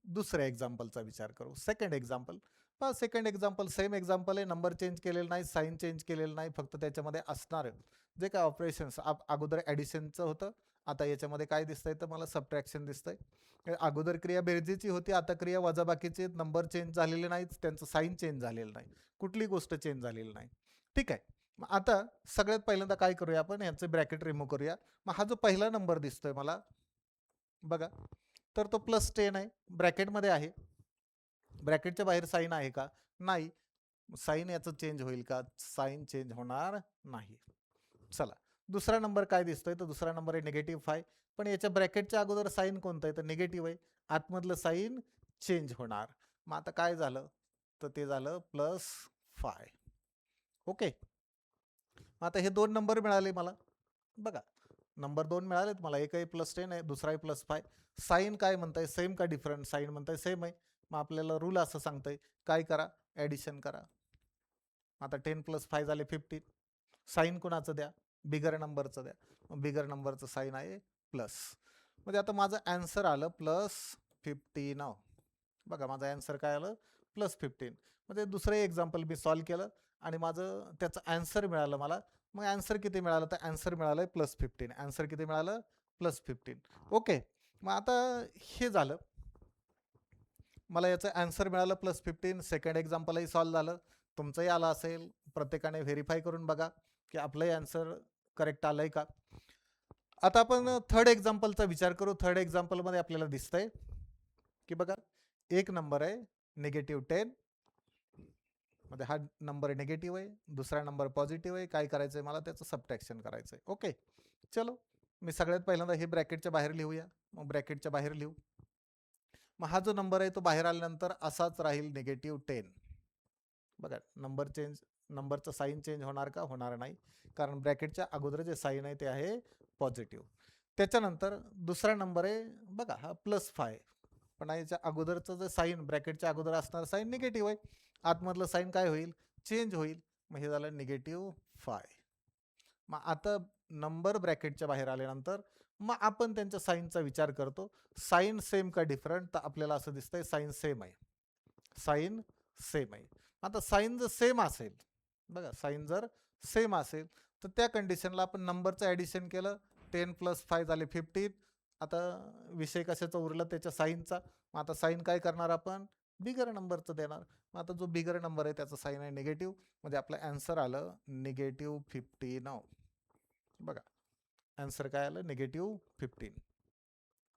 दुसऱ्या एक्झाम्पलचा विचार करू. सेकंड एक्झाम्पल पहा, सेकंड एक्झाम्पल सेम एक्झाम्पल आहे. नंबर चेंज केलेला नाही, साईन चेंज केलेलं नाही, फक्त त्याच्यामध्ये असणार जे काय ऑपरेशन्स अगोदर ॲडिशनचं होतं, आता याच्यामध्ये काय दिसतंय, तर मला सबट्रॅक्शन दिसतंय. अगोदर क्रिया बेरजेची होती, आता क्रिया वजाबाकीची. नंबर चेंज झालेले नाहीत, त्यांचं साईन चेंज झालेलं नाही, कुठली गोष्ट चेंज झालेली नाही. ठीक आहे. मग आता सगळ्यात पहिल्यांदा काय करूया आपण, ह्याचे ब्रॅकेट रिमूव्ह करूया. मग हा जो पहिला नंबर दिसतोय मला बघा, तर तो +10 आहे, ब्रॅकेटमध्ये आहे. ब्रॅकेटच्या बाहेर साईन आहे का, नाही. साईन याचं चेंज होईल का, साईन चेंज होणार नाही. चला, दुसरा नंबर काय दिसतोय, तर दुसरा नंबर आहे -5. पण याच्या ब्रॅकेटच्या अगोदर साईन कोणतं आहे, तर निगेटिव्ह आहे. आतमधलं साईन चेंज होणार. मग आता काय झालं, तर ते झालं +5. ओके. आता हे दोन नंबर मिळाले मला. बघा नंबर 2 मिळालेत मला, एक आहे +10 आहे, दुसरा आहे +5. साईन काय म्हणताय, सेम का डिफरंट, साईन म्हणताय सेम आहे. मग आपल्याला रूल असं सांगतंय, काय करा, ॲडिशन करा. आता 10 + 5 झाले 15. साईन कुणाचं द्या, बिगर नंबरचं द्या. मग बिगर नंबरचं साईन आहे प्लस. म्हणजे आता माझं ॲन्सर आलं +15. बघा माझं ॲन्सर काय आलं, +15. म्हणजे दुसरं एक्झाम्पल मी सॉल्व केलं आणि माझं त्याचं ॲन्सर मिळालं मला. मग ॲन्सर किती मिळालं, तर ॲन्सर मिळालं +15. ॲन्सर किती मिळालं, +15. ओके. मग आता हे झालं, मला याचं ॲन्सर मिळालं +15. सेकंड एक्झाम्पलही सॉल्व झालं. तुमचंही आलं असेल, प्रत्येकाने व्हेरीफाय करून बघा की आपलंही ॲन्सर करेक्ट आलंय का. आता आपण थर्ड एक्झाम्पलचा विचार करू. थर्ड एक्झाम्पलमध्ये आपल्याला दिसतंय की बघा, एक नंबर आहे -10 मध्ये, हा नंबर निगेटिव्ह आहे, दुसरा नंबर पॉझिटिव्ह आहे. काय करायचंय मला, त्याचं सबट्रॅक्शन करायचंय. ओके चलो, मी सगळ्यात पहिल्यांदा हे ब्रॅकेटच्या बाहेर लिहूया. मग ब्रॅकेटच्या बाहेर लिहू. मग हा जो नंबर आहे तो बाहेर आल्यानंतर असाच राहील -10. बघा नंबर चेंज, नंबरचं साईन चेंज होणार का, होणार नाही, कारण ब्रॅकेटच्या अगोदर जे साईन आहे ते आहे पॉझिटिव्ह. त्याच्यानंतर दुसरा नंबर आहे बघा, हा +5. पण याच्या अगोदरचं जे साईन, ब्रॅकेटच्या अगोदर असणार साईन निगेटिव्ह आहे. आतमधलं साईन काय होईल, चेंज होईल. मग हे झालं -5. मग आता नंबर ब्रॅकेटच्या बाहेर आल्यानंतर मग आपण त्यांच्या साईनचा विचार करतो. साईन सेम का डिफरंट, तर आपल्याला असं दिसतंय साईन सेम आहे. साईन सेम आहे. आता साईन जर सेम असेल, बघा साईन जर सेम असेल तर त्या कंडिशनला आपण नंबरचं ॲडिशन केलं. 10 + 5 झाले 15. आता विषय कशाचा उरला, त्याच्या साईनचा. मग आता साईन काय करणार आपण, बिगर नंबरचं देणार. मग आता जो बिगर नंबर आहे त्याचं साईन आहे निगेटिव्ह. म्हणजे आपलं ॲन्सर आलं -15. बघा ॲन्सर काय आलं, -15.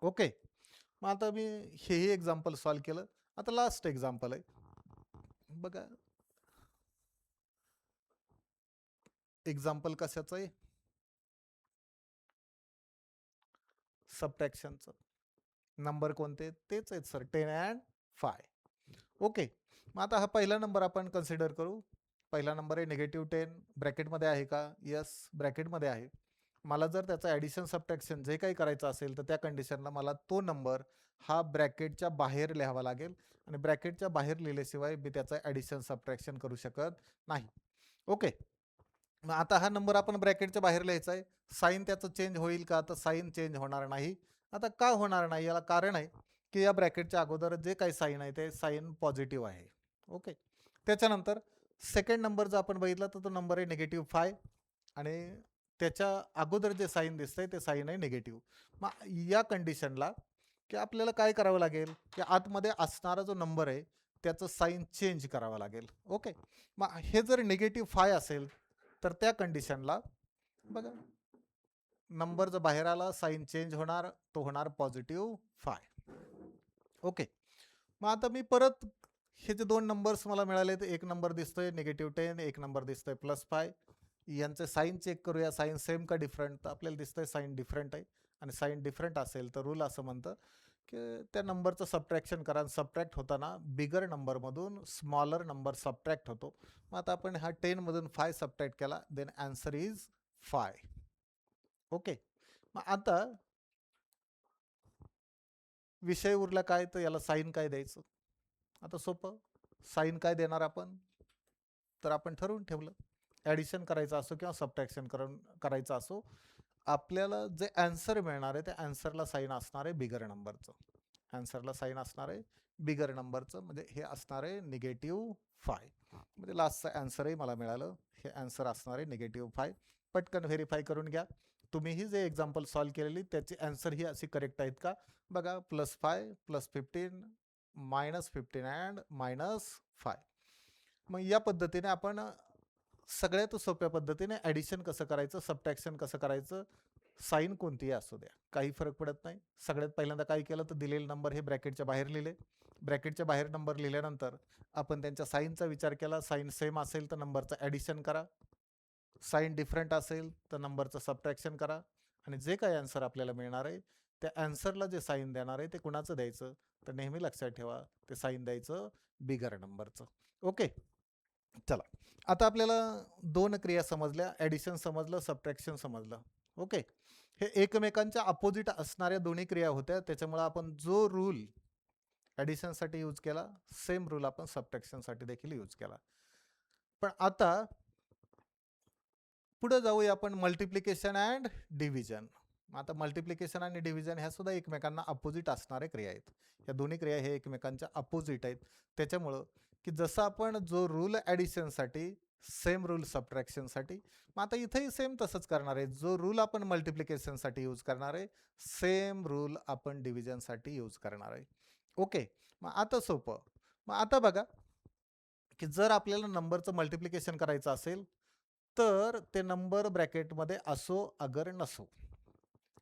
ओके. मग आता मी हेही एक्झाम्पल सॉल्व केलं. आता लास्ट एक्झाम्पल आहे बघा. एक्झाम्पल कशाचं आहे, सबट्रॅक्शनचं. नंबर कोणते, तेच आहेत सर, 10 and 5. ओके. मग आता हा पहिला नंबर आपण कन्सिडर करू. पहिला नंबर आहे -10. ब्रॅकेटमध्ये आहे का, यस ब्रॅकेटमध्ये आहे. मला जर त्याचं ॲडिशन सबट्रॅक्शन जे काही करायचं असेल तर त्या कंडिशनला मला तो नंबर हा ब्रॅकेटच्या बाहेर लिहावा लागेल. आणि ब्रॅकेटच्या बाहेर लिहिल्याशिवाय मी त्याचं ॲडिशन सबट्रॅक्शन करू शकत नाही. ओके. मग आता हा नंबर आपण ब्रॅकेटच्या बाहेर लिहायचा आहे. साईन त्याचं चेंज होईल का, तर साईन चेंज होणार नाही. आता का होणार नाही, याला कारण आहे. की या ब्रॅकेटच्या अगोदर जे काही साईन आहे ते साईन पॉझिटिव्ह आहे. ओके. त्याच्यानंतर सेकंड नंबर जर आपण बघितला तर तो नंबर आहे -5 आणि त्याच्या अगोदर जे साईन दिसतंय ते साईन आहे निगेटिव्ह. मग या कंडिशनला की आपल्याला काय करावं लागेल की आतमध्ये असणारा जो नंबर आहे त्याचं साईन चेंज करावं लागेल. ओके. मग हे जर -5 असेल तर त्या कंडिशनला बघा नंबर जर बाहेर आला साईन चेंज होणार, तो होणार +5. ओके. मग आता मी परत हे जे दोन नंबर्स मला मिळाले एक नंबर दिसतोय -10, एक नंबर दिसतोय +5. यांचे साईन चेक करूया, साईन सेम का डिफरंट. तर आपल्याला दिसतंय साईन डिफरंट आहे आणि साईन डिफरंट असेल तर रूल असं म्हणतं की त्या नंबरचं सबट्रॅक्शन करा. सबट्रॅक्ट होताना बिगर नंबरमधून स्मॉलर नंबर सबट्रॅक्ट होतो. मग आता आपण हा 10 मधून 5 सबट्रॅक्ट केला, देन आन्सर इज 5. ओके. मग आता विषय उरला काय, तर याला साईन काय द्यायचं. आता सोपं, साईन काय देणार आपण, तर आपण ठरवून ठेवलं. ॲडिशन करायचं असो किंवा सबट्रॅक्शन करायचं असो, आपल्याला जे ॲन्सर मिळणार आहे त्या ॲन्सरला साईन असणार आहे बिगर नंबरचं. ॲन्सरला साईन असणार आहे बिगर नंबरचं, म्हणजे हे असणार आहे -5. म्हणजे लास्टचं ॲन्सरही मला मिळालं. हे ॲन्सर असणार आहे -5. पटकन व्हेरीफाय करून घ्या. तुम्हीही जे एक्झाम्पल सॉल्व केलेली त्याची ॲन्सर ही अशी करेक्ट आहेत का बघा. +5 +15 -15 अँड -5. मग या पद्धतीने आपण सगळ्यात सोप्या पद्धतीने ॲडिशन कसं करायचं, सबट्रॅक्शन कसं करायचं, साईन कोणतीही असू द्या काही फरक पडत नाही. सगळ्यात पहिल्यांदा काय केलं तर दिलेले नंबर हे ब्रॅकेटच्या बाहेर लिहिले. ब्रॅकेटच्या बाहेर नंबर लिहिल्यानंतर आपण त्यांच्या साईनचा विचार केला. साईन सेम असेल तर नंबरचं ॲडिशन करा, साईन डिफरंट असेल तर नंबरचं सबट्रॅक्शन करा आणि जे काही आन्सर आपल्याला मिळणार आहे त्या आन्सरला जे साईन देणार आहे ते कुणाचं द्यायचं, तर नेहमी लक्षात ठेवा ते साईन द्यायचं बिगर नंबरचं. ओके. चला, आता आपल्याला दोन क्रिया समजल्या, ॲडिशन समजलं, सबट्रॅक्शन समजलं. ओके. हे एकमेकांच्या अपोजिट असणाऱ्या दोन्ही क्रिया होत्या, त्याच्यामुळे आपण जो रूल ॲडिशनसाठी यूज केला सेम रूल आपण सबट्रॅक्शनसाठी देखील यूज केला. पण आता पुढे जाऊया आपण मल्टिप्लिकेशन अँड डिव्हिजन. आता मल्टिप्लिकेशन आणि डिव्हिजन ह्या सुद्धा एकमेकांना अपोजिट असणाऱ्या क्रिया आहेत. या दोन्ही क्रिया हे एकमेकांच्या अपोजिट आहेत. त्याच्यामुळं की जसं आपण जो रूल ॲडिशनसाठी सेम रूल सबट्रॅक्शनसाठी, मग आता इथेही सेम तसंच करणार आहे. जो रूल आपण मल्टिप्लिकेशनसाठी यूज करणार आहे सेम रूल आपण डिव्हिजनसाठी यूज करणार आहे. ओके. मग आता सोपं. मग आता बघा की जर आपल्याला नंबरचं मल्टिप्लिकेशन करायचं असेल तर ते नंबर ब्रॅकेटमध्ये असो अगर नसो,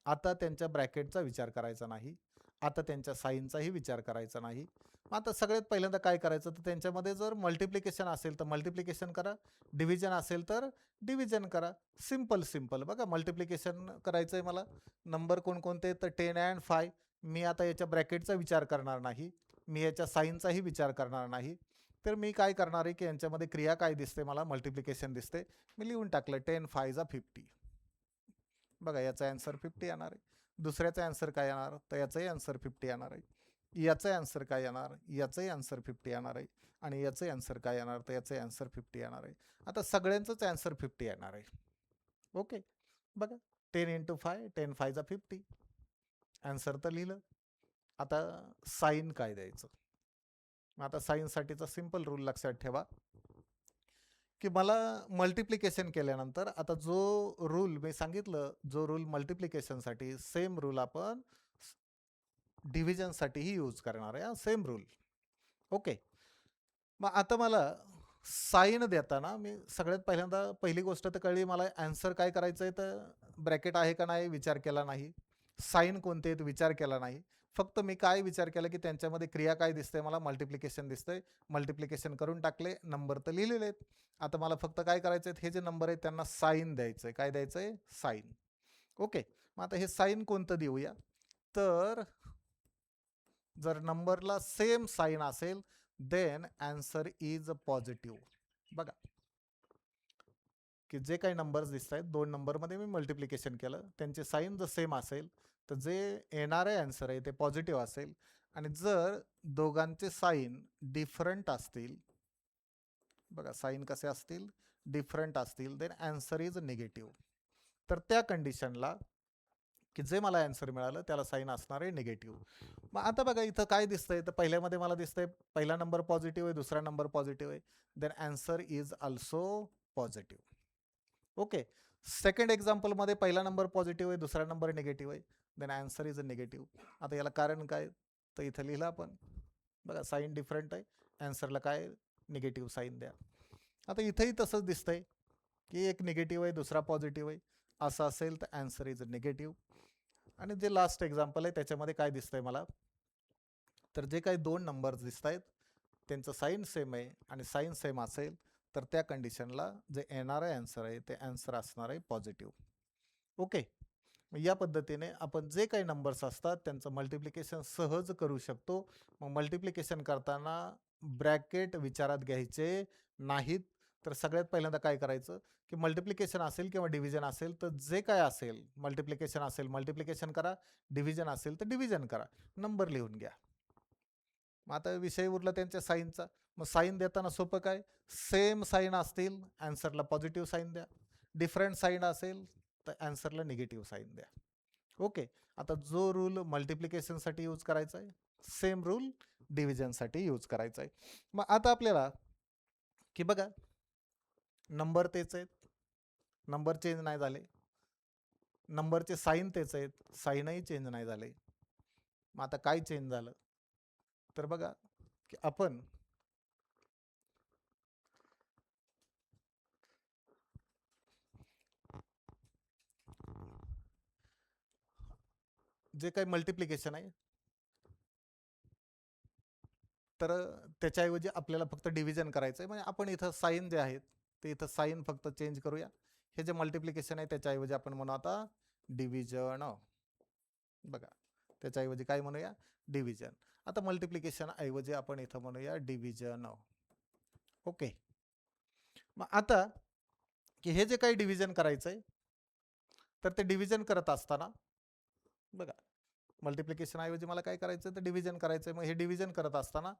आता त्यांच्या ब्रॅकेटचा विचार करायचा नाही, आता त्यांच्या साईनचाही विचार करायचा नाही. आता सगळ्यात पहिल्यांदा काय करायचं तर त्यांच्यामध्ये जर मल्टिप्लिकेशन असेल तर मल्टिप्लिकेशन करा, डिव्हिजन असेल तर डिव्हिजन करा. Simple simple. बघा मल्टिप्लिकेशन करायचं आहे मला, नंबर कोणकोणते तर 10 अँड 5. मी आता याच्या ब्रॅकेटचा विचार करणार नाही, मी याच्या साईनचाही विचार करणार नाही. तर मी काय करणार आहे की यांच्यामध्ये क्रिया काय दिसते मला, मल्टिप्लिकेशन दिसते, मी लिहून टाकलं 10 5 50. बघा याचा आन्सर 50 येणार आहे. दुसऱ्याचा आन्सर काय येणार तर याचाही आन्सर 50 येणार आहे. याचं आन्सर काय येणार, याचंही आन्सर 50 येणार आहे. आणि याचं आन्सर काय येणार तर याचं आन्सर 50 येणार आहे. आता सगळ्यांचंच आन्सर 50 येणार आहे. ओके. बघा 10 × 5 10 5 50. आन्सर तर लिहिलं. आता साईन काय द्यायचं. आता साईनसाठीचा सिम्पल रूल लक्षात ठेवा की मला मल्टिप्लिकेशन केल्यानंतर आता जो रूल मी सांगितलं, जो रूल मल्टिप्लिकेशनसाठी सेम रूल आपण डिव्हिजनसाठीही यूज करणार आहे. Same rule. ओके. मग आता मला साईन देताना मी सगळ्यात पहिल्यांदा पहिली गोष्ट तर कळली मला, आन्सर काय करायचं आहे तर ब्रॅकेट आहे का नाही विचार केला नाही, साईन कोणते आहेत विचार केला नाही. फक्त मी काय विचार केला की त्यांच्यामध्ये क्रिया काय दिसते मला, मल्टिप्लिकेशन दिसतंय, मल्टिप्लिकेशन करून टाकले, नंबर तर लिहिलेले आहेत. आता मला फक्त काय करायचं आहे, हे जे नंबर आहेत त्यांना साईन द्यायचं आहे. काय द्यायचं आहे, साईन. ओके. मग आता हे साईन कोणतं देऊया तर जर नंबरला सेम साईन असेल देन आन्सर इज पॉझिटिव्ह. बघा की जे काही नंबर्स दिसत आहेत, दोन नंबरमध्ये मी मल्टिप्लिकेशन केलं, त्यांचे साईन जर सेम असेल तर जे येणारे आन्सर आहे ते पॉझिटिव्ह असेल. आणि जर दोघांचे साईन डिफरंट असतील, बघा साईन कसे असतील, डिफरंट असतील, देन आन्सर इज निगेटिव्ह. तर त्या कंडिशनला की जे मला आन्सर मिळालं त्याला साईन असणार आहे निगेटिव्ह. मग आता बघा इथं काय दिसतंय, तर पहिल्यामध्ये मला दिसतंय पहिला नंबर पॉझिटिव्ह आहे, दुसरा नंबर पॉझिटिव्ह आहे, then answer is also positive. Okay. Second एक्झाम्पलमध्ये पहिला नंबर पॉझिटिव्ह आहे, दुसरा नंबर निगेटिव्ह आहे, then answer is a negative. आता याला कारण काय, तर इथं लिहिलं आपण बघा साईन डिफरंट आहे, आन्सरला काय निगेटिव्ह साईन द्या. आता इथंही तसंच दिसतंय की एक निगेटिव्ह आहे, दुसरा पॉझिटिव्ह आहे, असं असेल तर आन्सर इज निगेटिव्ह. आणि जे लास्ट एक्झाम्पल आहे त्याच्यामध्ये काय दिसतंय मला, तर जे काही दोन नंबर्स दिसत आहेत त्यांचं साईन सेम आहे आणि साईन सेम असेल तर त्या कंडिशनला जे येणारं आन्सर आहे ते आन्सर असणार आहे पॉझिटिव्ह. ओके. या पद्धतीने आपण जे काही नंबर्स असतात त्यांचं मल्टिप्लिकेशन सहज करू शकतो. मग मल्टिप्लिकेशन करताना ब्रॅकेट विचारात घ्यायचे नाहीत. तर सगळ्यात पहिल्यांदा काय करायचं की मल्टिप्लिकेशन असेल किंवा डिव्हिजन असेल तर जे काय असेल, मल्टिप्लिकेशन असेल मल्टिप्लिकेशन करा, डिव्हिजन असेल तर डिव्हिजन करा, नंबर लिहून घ्या. मग आता विषय उरला त्यांच्या साईनचा. मग साईन देताना सोपं काय, सेम साईन असतील आन्सरला पॉझिटिव्ह साईन द्या, डिफरंट साईन असेल तर आन्सरला निगेटिव्ह साईन द्या. ओके. आता जो रूल मल्टिप्लिकेशनसाठी यूज करायचा आहे सेम रूल डिव्हिजनसाठी यूज करायचा आहे. मग आता आपल्याला की बघा नंबर तेच आहेत, नंबर चेंज नाही झाले, नंबरचे साईन तेच आहेत, साईनही चेंज नाही झाले. मग आता काय चेंज झालं, तर बघा की आपण जे काही मल्टिप्लिकेशन आहे तर त्याच्याऐवजी आपल्याला फक्त डिव्हिजन करायचं आहे. म्हणजे आपण इथं साईन जे आहेत ते इथं साईन फक्त चेंज करूया. हे जे मल्टिप्लिकेशन आहे त्याच्याऐवजी आपण म्हणू आता डिव्हिजन. बघा त्याच्याऐवजी काय म्हणूया, डिव्हिजन. आता मल्टिप्लिकेशन ऐवजी आपण इथं म्हणूया डिव्हिजन. ओके. मग आता की हे जे काही डिव्हिजन करायचं आहे तर ते डिव्हिजन करत असताना बघा मल्टिप्लिकेशन ऐवजी मला काय करायचं तर डिव्हिजन करायचं आहे. मग हे डिव्हिजन करत असताना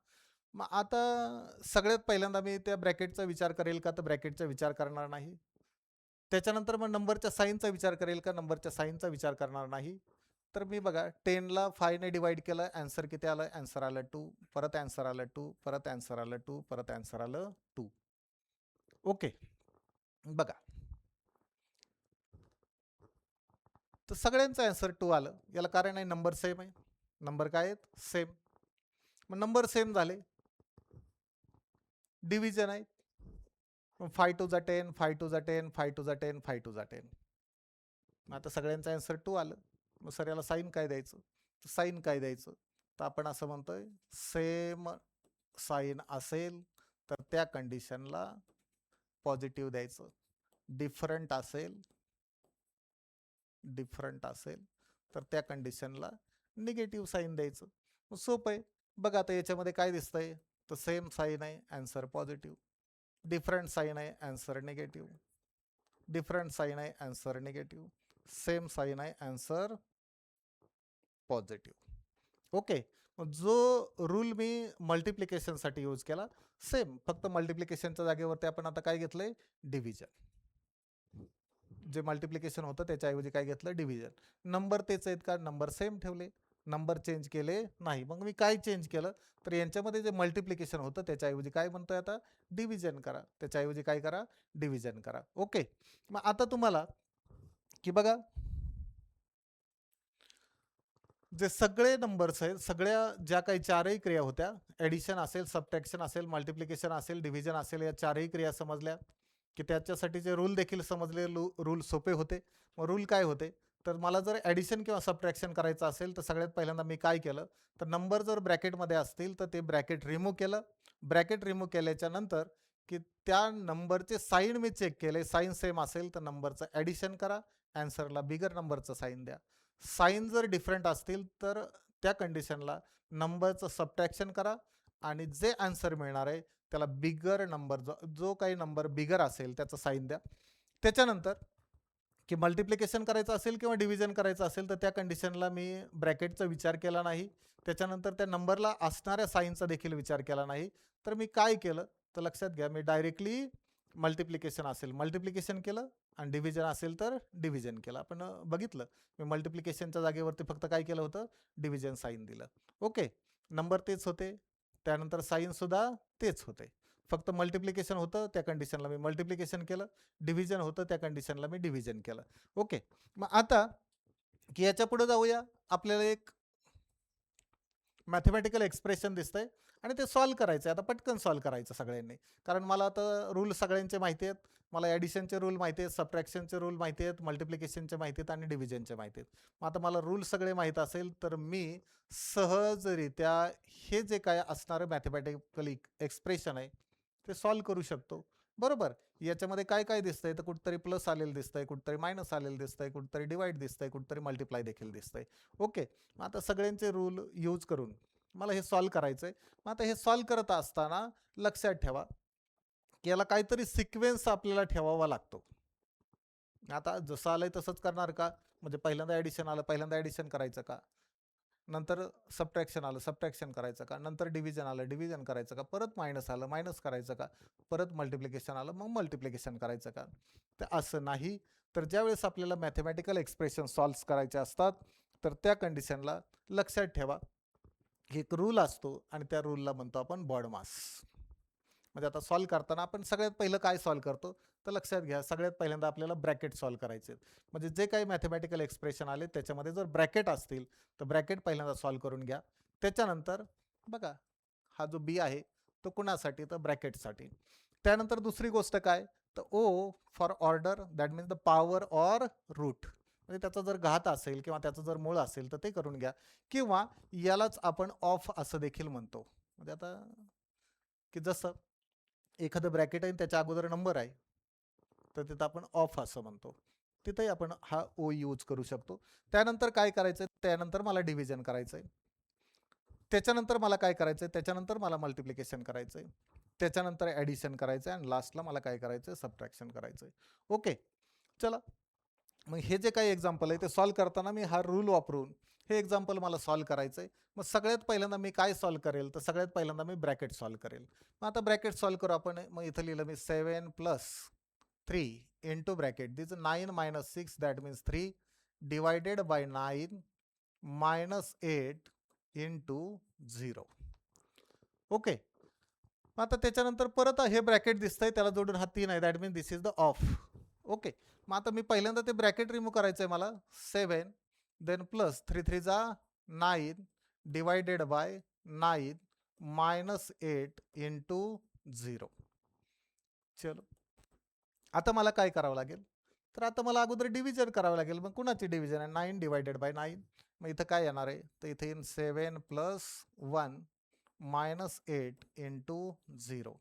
मग आता सगळ्यात पहिल्यांदा मी त्या ब्रॅकेटचा विचार करेल का, तर ब्रॅकेटचा विचार करणार नाही. त्याच्यानंतर मग नंबरच्या साईनचा विचार करेल का, नंबरच्या साईनचा विचार करणार नाही. तर मी बघा 10ला 5ने डिवाइड केलं, आन्सर किती आलं, आन्सर आलं 2, परत आन्सर आलं 2, परत आन्सर आलं 2, परत आन्सर आलं 2. ओके. बघा तर सगळ्यांचं आन्सर 2 आलं. याला कारण आहे नंबर सेम आहे. नंबर काय आहेत, सेम. मग नंबर सेम झाले, डिव्हिजन आहे. 5 टू जा 10, 5 टू जा 10, 5 टू जा 10, 5 टू जा 10. मग आता सगळ्यांचं आन्सर 2 आलं. मग सर याला साईन काय द्यायचं, तर साईन काय द्यायचं, तर आपण असं म्हणतोय सेम साईन असेल तर त्या कंडिशनला पॉझिटिव्ह द्यायचं, डिफरंट असेल तर त्या कंडिशनला निगेटिव्ह साईन द्यायचं. मग सोपं आहे. बघा आता याच्यामध्ये काय दिसतंय, तर सेम साईन आहे आन्सर पॉझिटिव्ह, डिफरंट साईन आहे आन्सर निगेटिव्ह, डिफरंट साईन आहे आन्सर निगेटिव्ह, सेम साईन आहे आन्सर पॉझिटिव्ह. ओके. जो रूल मी मल्टिप्लिकेशनसाठी यूज केला सेम, फक्त मल्टिप्लिकेशनच्या जागेवरती आपण आता काय घेतलंय, डिव्हिजन. जे मल्टिप्लिकेशन होतं त्याच्याऐवजी काय घेतलं, डिव्हिजन. नंबर तेच आहेत का, नंबर सेम ठेवले, नंबर चेंज केले नाही. मग मी काय चेंज केलं, तर यांच्यामध्ये जे मल्टिप्लिकेशन होतं त्याच्याऐवजी काय म्हणतोय आता, डिव्हिजन करा. त्याच्याऐवजी काय करा, डिव्हिजन करा. ओके. मग आता तुम्हाला की बघा जे सगळे नंबर्स आहेत, सगळ्या ज्या काही चारही क्रिया होत्या, ॲडिशन असेल, सबट्रॅक्शन असेल, मल्टिप्लिकेशन असेल, डिव्हिजन असेल, या चारही क्रिया समजल्या की त्याच्यासाठीचे रूल देखील समजले. रूल सोपे होते. मग रूल काय होते, तर मला जर ॲडिशन किंवा सबट्रॅक्शन करायचं असेल तर सगळ्यात पहिल्यांदा मी काय केलं, तर नंबर जर ब्रॅकेटमध्ये असतील तर ते ब्रॅकेट रिमूव्ह केलं. ब्रॅकेट रिमूव्ह केल्याच्या नंतर की त्या नंबरचे साईन मी चेक केले, साईन सेम असेल तर नंबरचं ॲडिशन करा, ॲन्सरला बिगर नंबरचं साईन द्या. साईन जर डिफरंट असतील तर त्या कंडिशनला नंबरचं सबट्रॅक्शन करा आणि जे आन्सर मिळणार आहे त्याला बिगर नंबर, जो काही नंबर बिगर असेल त्याचं साईन द्या. त्याच्यानंतर की मल्टिप्लिकेशन करायचं असेल किंवा डिव्हिजन करायचं असेल तर त्या कंडिशनला मी ब्रॅकेटचा विचार केला नाही. त्याच्यानंतर त्या नंबरला असणाऱ्या साईनचा देखील विचार केला नाही. तर मी काय केलं, तर लक्षात घ्या, मी डायरेक्टली मल्टिप्लिकेशन असेल मल्टिप्लिकेशन केलं, आणि डिव्हिजन असेल तर डिव्हिजन केलं. आपण बघितलं मी मल्टिप्लिकेशनच्या जागेवरती फक्त काय केलं होतं, डिव्हिजन साईन दिलं. ओके, नंबर तेच होते, त्यानंतर साईनसुद्धा तेच होते. फक्त मल्टिप्लिकेशन होतं त्या कंडिशनला मी मल्टिप्लिकेशन केलं, डिव्हिजन होतं त्या कंडिशनला मी डिव्हिजन केलं. ओके, मग आता की याच्या पुढे जाऊया, आपल्याला एक मॅथमॅटिकल एक्सप्रेशन दिसतंय आणि ते सॉल्व करायचं आहे. आता पटकन सॉल्व करायचं सगळ्यांनी, कारण मला आता रूल सगळ्यांचे माहिती आहेत. मला ॲडिशनचे रूल माहिती आहेत, सबट्रॅक्शनचे रूल माहिती आहेत, मल्टिप्लिकेशनचे माहिती आहेत आणि डिव्हिजनचे माहिती आहेत. मग आता मला रूल सगळे माहीत असेल तर मी सहजरित्या हे जे काय असणारं मॅथमॅटिकल एक्सप्रेशन आहे ते सॉल्व करू शकतो. बरोबर, याच्यामध्ये काय काय दिसतंय, तर कुठतरी प्लस आलेलं दिसतंय, कुठतरी मायनस आलेलं दिसतंय, कुठतरी डिवाइड दिसतंय, कुठतरी मल्टिप्लाय देखील दिसतंय. ओके, मग आता सगळ्यांचे रूल यूज करून मला हे सॉल्व करायचं आहे. मग आता हे सॉल्व करत असताना लक्षात ठेवा की याला काहीतरी सिक्वेन्स आपल्याला ठेवावा लागतो. आता जसं आलंय तसंच करणार का, म्हणजे पहिल्यांदा ॲडिशन आलं पहिल्यांदा ॲडिशन करायचं का, नंतर सबट्रॅक्शन आलं सबट्रॅक्शन करायचं का, नंतर डिव्हिजन आलं डिव्हिजन करायचं का, परत मायनस आलं मायनस करायचं का, परत मल्टिप्लिकेशन आलं मग मल्टिप्लिकेशन करायचं का. तर असं नाही. तर ज्यावेळेस आपल्याला मॅथमॅटिकल एक्सप्रेशन सॉल्व्ह करायचे असतात तर त्या कंडिशनला लक्षात ठेवा एक रूल असतो आणि त्या रूलला म्हणतो आपण बॉडमास. म्हणजे आता सॉल्व करताना आपण सगळ्यात पहिलं काय सॉल्व करतो, तर लक्षात घ्या सगळ्यात पहिल्यांदा आपल्याला ब्रॅकेट सॉल्व करायचे आहेत. म्हणजे जे काही मॅथमॅटिकल एक्सप्रेशन आले त्याच्यामध्ये जर ब्रॅकेट असतील तर ब्रॅकेट पहिल्यांदा सॉल्व करून घ्या. त्याच्यानंतर बघा हा जो बी आहे तो कुणासाठी, तर ब्रॅकेटसाठी. त्यानंतर दुसरी गोष्ट काय, तर O for order, that means the power or root. म्हणजे त्याचा जर घात असेल किंवा त्याचं जर मूळ असेल तर ते करून घ्या, किंवा यालाच आपण ऑफ असं देखील म्हणतो. म्हणजे आता की जसं एखादं ब्रॅकेट आहे त्याच्या अगोदर नंबर आहे तर तिथं आपण ऑफ असं म्हणतो, तिथंही आपण हा ओ यूज करू शकतो. त्यानंतर काय करायचं, त्यानंतर मला डिव्हिजन करायचं आहे, त्याच्यानंतर मला काय करायचं आहे, त्याच्यानंतर मला मल्टिप्लिकेशन करायचं आहे, त्याच्यानंतर ॲडिशन करायचं आहे आणि लास्टला मला काय करायचं आहे, सबट्रॅक्शन करायचं आहे. ओके, चला मग हे जे काही एक्झाम्पल आहे ते सॉल्व करताना मी हा रूल वापरून हे एक्झाम्पल मला सॉल्व करायचं आहे. मग सगळ्यात पहिल्यांदा मी काय सॉल्व करेल, तर सगळ्यात पहिल्यांदा मी ब्रॅकेट सॉल्व करेल. मग आता ब्रॅकेट सॉल्व करू आपण. मग इथं लिहिलं मी 7+3 into bracket this 9 - 6 that means 3 divided by 9 -8 into 0. Okay, आता त्याच्यानंतर परत हे ब्रॅकेट दिसतंय त्याला जोडून हा 3 आहे that means this is the of. Okay, मग आता मी पहिल्यांदा ते ब्रॅकेट रिमूव्ह करायचं आहे मला. 7 देन प्लस 3 3 जा 9 डिवायडेड बाय 9 -8 इंटू 0. चलो, आता मला काय करावं लागेल, तर आता मला अगोदर डिव्हिजन करावं लागेल. मग कुणाची डिव्हिजन आहे, 9 डिवायडेड बाय 9. मग इथं काय येणार आहे, तर इथे येईन 7 + 1 -8 इंटू 0.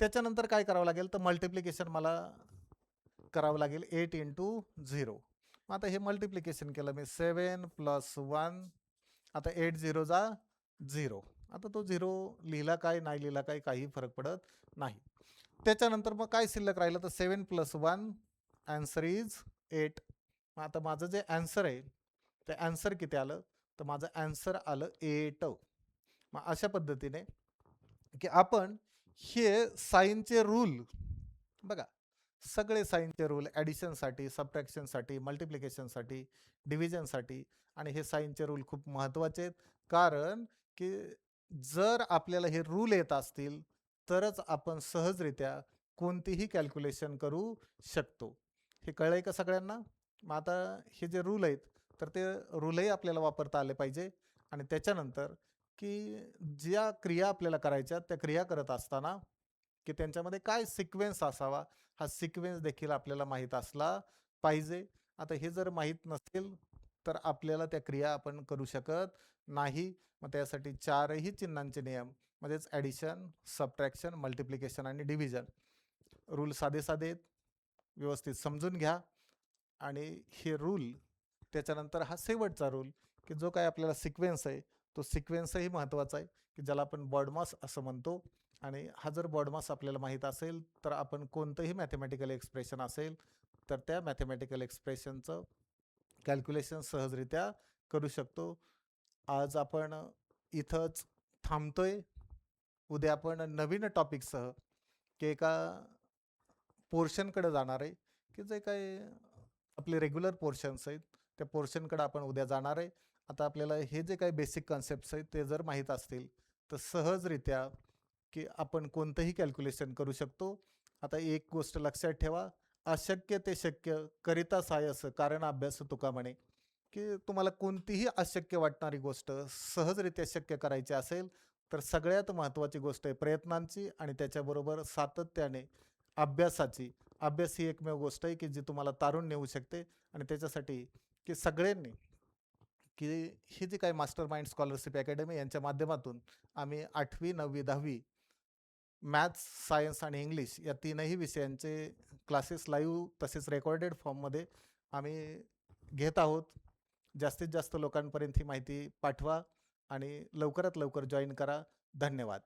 त्याच्यानंतर काय करावं लागेल, तर मल्टिप्लिकेशन मला करावं लागेल 8 इंटू 0. आता हे मल्टिप्लिकेशन केलं मी 7 + 1. आता 8 0 जा 0. आता तो 0 लिहिला काय नाही लिहिला काय काही फरक पडत नाही. त्याच्यानंतर मग काय शिल्लक राहिलं, तर 7 + 1 आन्सर इज 8. मग आता माझं जे आन्सर आहे ते आन्सर किती आलं, तर माझं आन्सर आलं 8. मग अशा पद्धतीने की आपण हे साइनचे रूल बघा, सगळे साइनचे रूल ॲडिशनसाठी सबट्रॅक्शनसाठी मल्टिप्लिकेशनसाठी डिव्हिजनसाठी, आणि हे साइनचे रूल खूप महत्त्वाचे आहेत. कारण की जर आपल्याला हे रूल येत असतील तरच आपण सहजरित्या कोणतीही कॅल्क्युलेशन करू शकतो. हे कळलंय का सगळ्यांना. मग आता हे जे रूल आहेत तर ते रूलही आपल्याला वापरता आले पाहिजे. आणि त्याच्यानंतर की ज्या क्रिया आपल्याला करायच्या त्या क्रिया करत असताना की त्यांच्यामध्ये काय सिक्वेन्स असावा, हा सिक्वेन्स देखील आपल्याला माहीत असला पाहिजे. आता हे जर माहीत नसेल तर आपल्याला त्या क्रिया आपण करू शकत नाही. मग त्यासाठी चारही चिन्हांचे नियम म्हणजेच ॲडिशन सबट्रॅक्शन मल्टिप्लिकेशन आणि डिव्हिजन रूल साधे साधे आहेत, व्यवस्थित समजून घ्या. आणि हे रूल त्याच्यानंतर हा शेवटचा रूल की जो काय आपल्याला सिक्वेन्स आहे तो सिक्वेन्सही महत्त्वाचा आहे की ज्याला आपण बॉडमास असं म्हणतो. आणि हा जर बॉडमास आपल्याला माहीत असेल तर आपण कोणतंही मॅथमॅटिकल एक्सप्रेशन असेल तर त्या मॅथमॅटिकल एक्सप्रेशनचं कॅल्क्युलेशन सहजरित्या करू शकतो. आज आपण इथंच थांबतोय. उद्या आपण नवीन टॉपिकसह की एका पोर्शनकडे जाणार आहे की जे काही आपले रेग्युलर पोर्शन्स आहेत त्या पोर्शनकडे आपण उद्या जाणार आहे. आता आपल्याला हे जे काही बेसिक कन्सेप्ट्स आहेत ते जर माहीत असतील तर सहजरित्या की आपण कोणतंही कॅल्क्युलेशन करू शकतो. आता एक गोष्ट लक्षात ठेवा, अशक्य ते शक्य करिता सायस कारण अभ्यास तुका म्हणे, की तुम्हाला कोणतीही अशक्य वाटणारी गोष्ट सहजरित्या शक्य करायची असेल तर सगळ्यात महत्त्वाची गोष्ट आहे प्रयत्नांची आणि त्याच्याबरोबर सातत्याने अभ्यासाची. अभ्यास ही एकमेव गोष्ट आहे की जी तुम्हाला तारून नेऊ शकते आणि त्याच्यासाठी की सगळ्यांनी की ही जी काही मास्टर माइंड स्कॉलरशिप अकॅडमी यांच्या माध्यमातून आम्ही 8वी 9वी 10वी मॅथ्स सायन्स आणि इंग्लिश या तीनही विषयांचे क्लासेस लाईव्ह तसेच रेकॉर्डेड फॉर्ममध्ये आम्ही घेत आहोत. जास्तीत जास्त लोकांपर्यंत ही माहिती पाठवा आणि लवकरात लवकर जॉईन करा. धन्यवाद.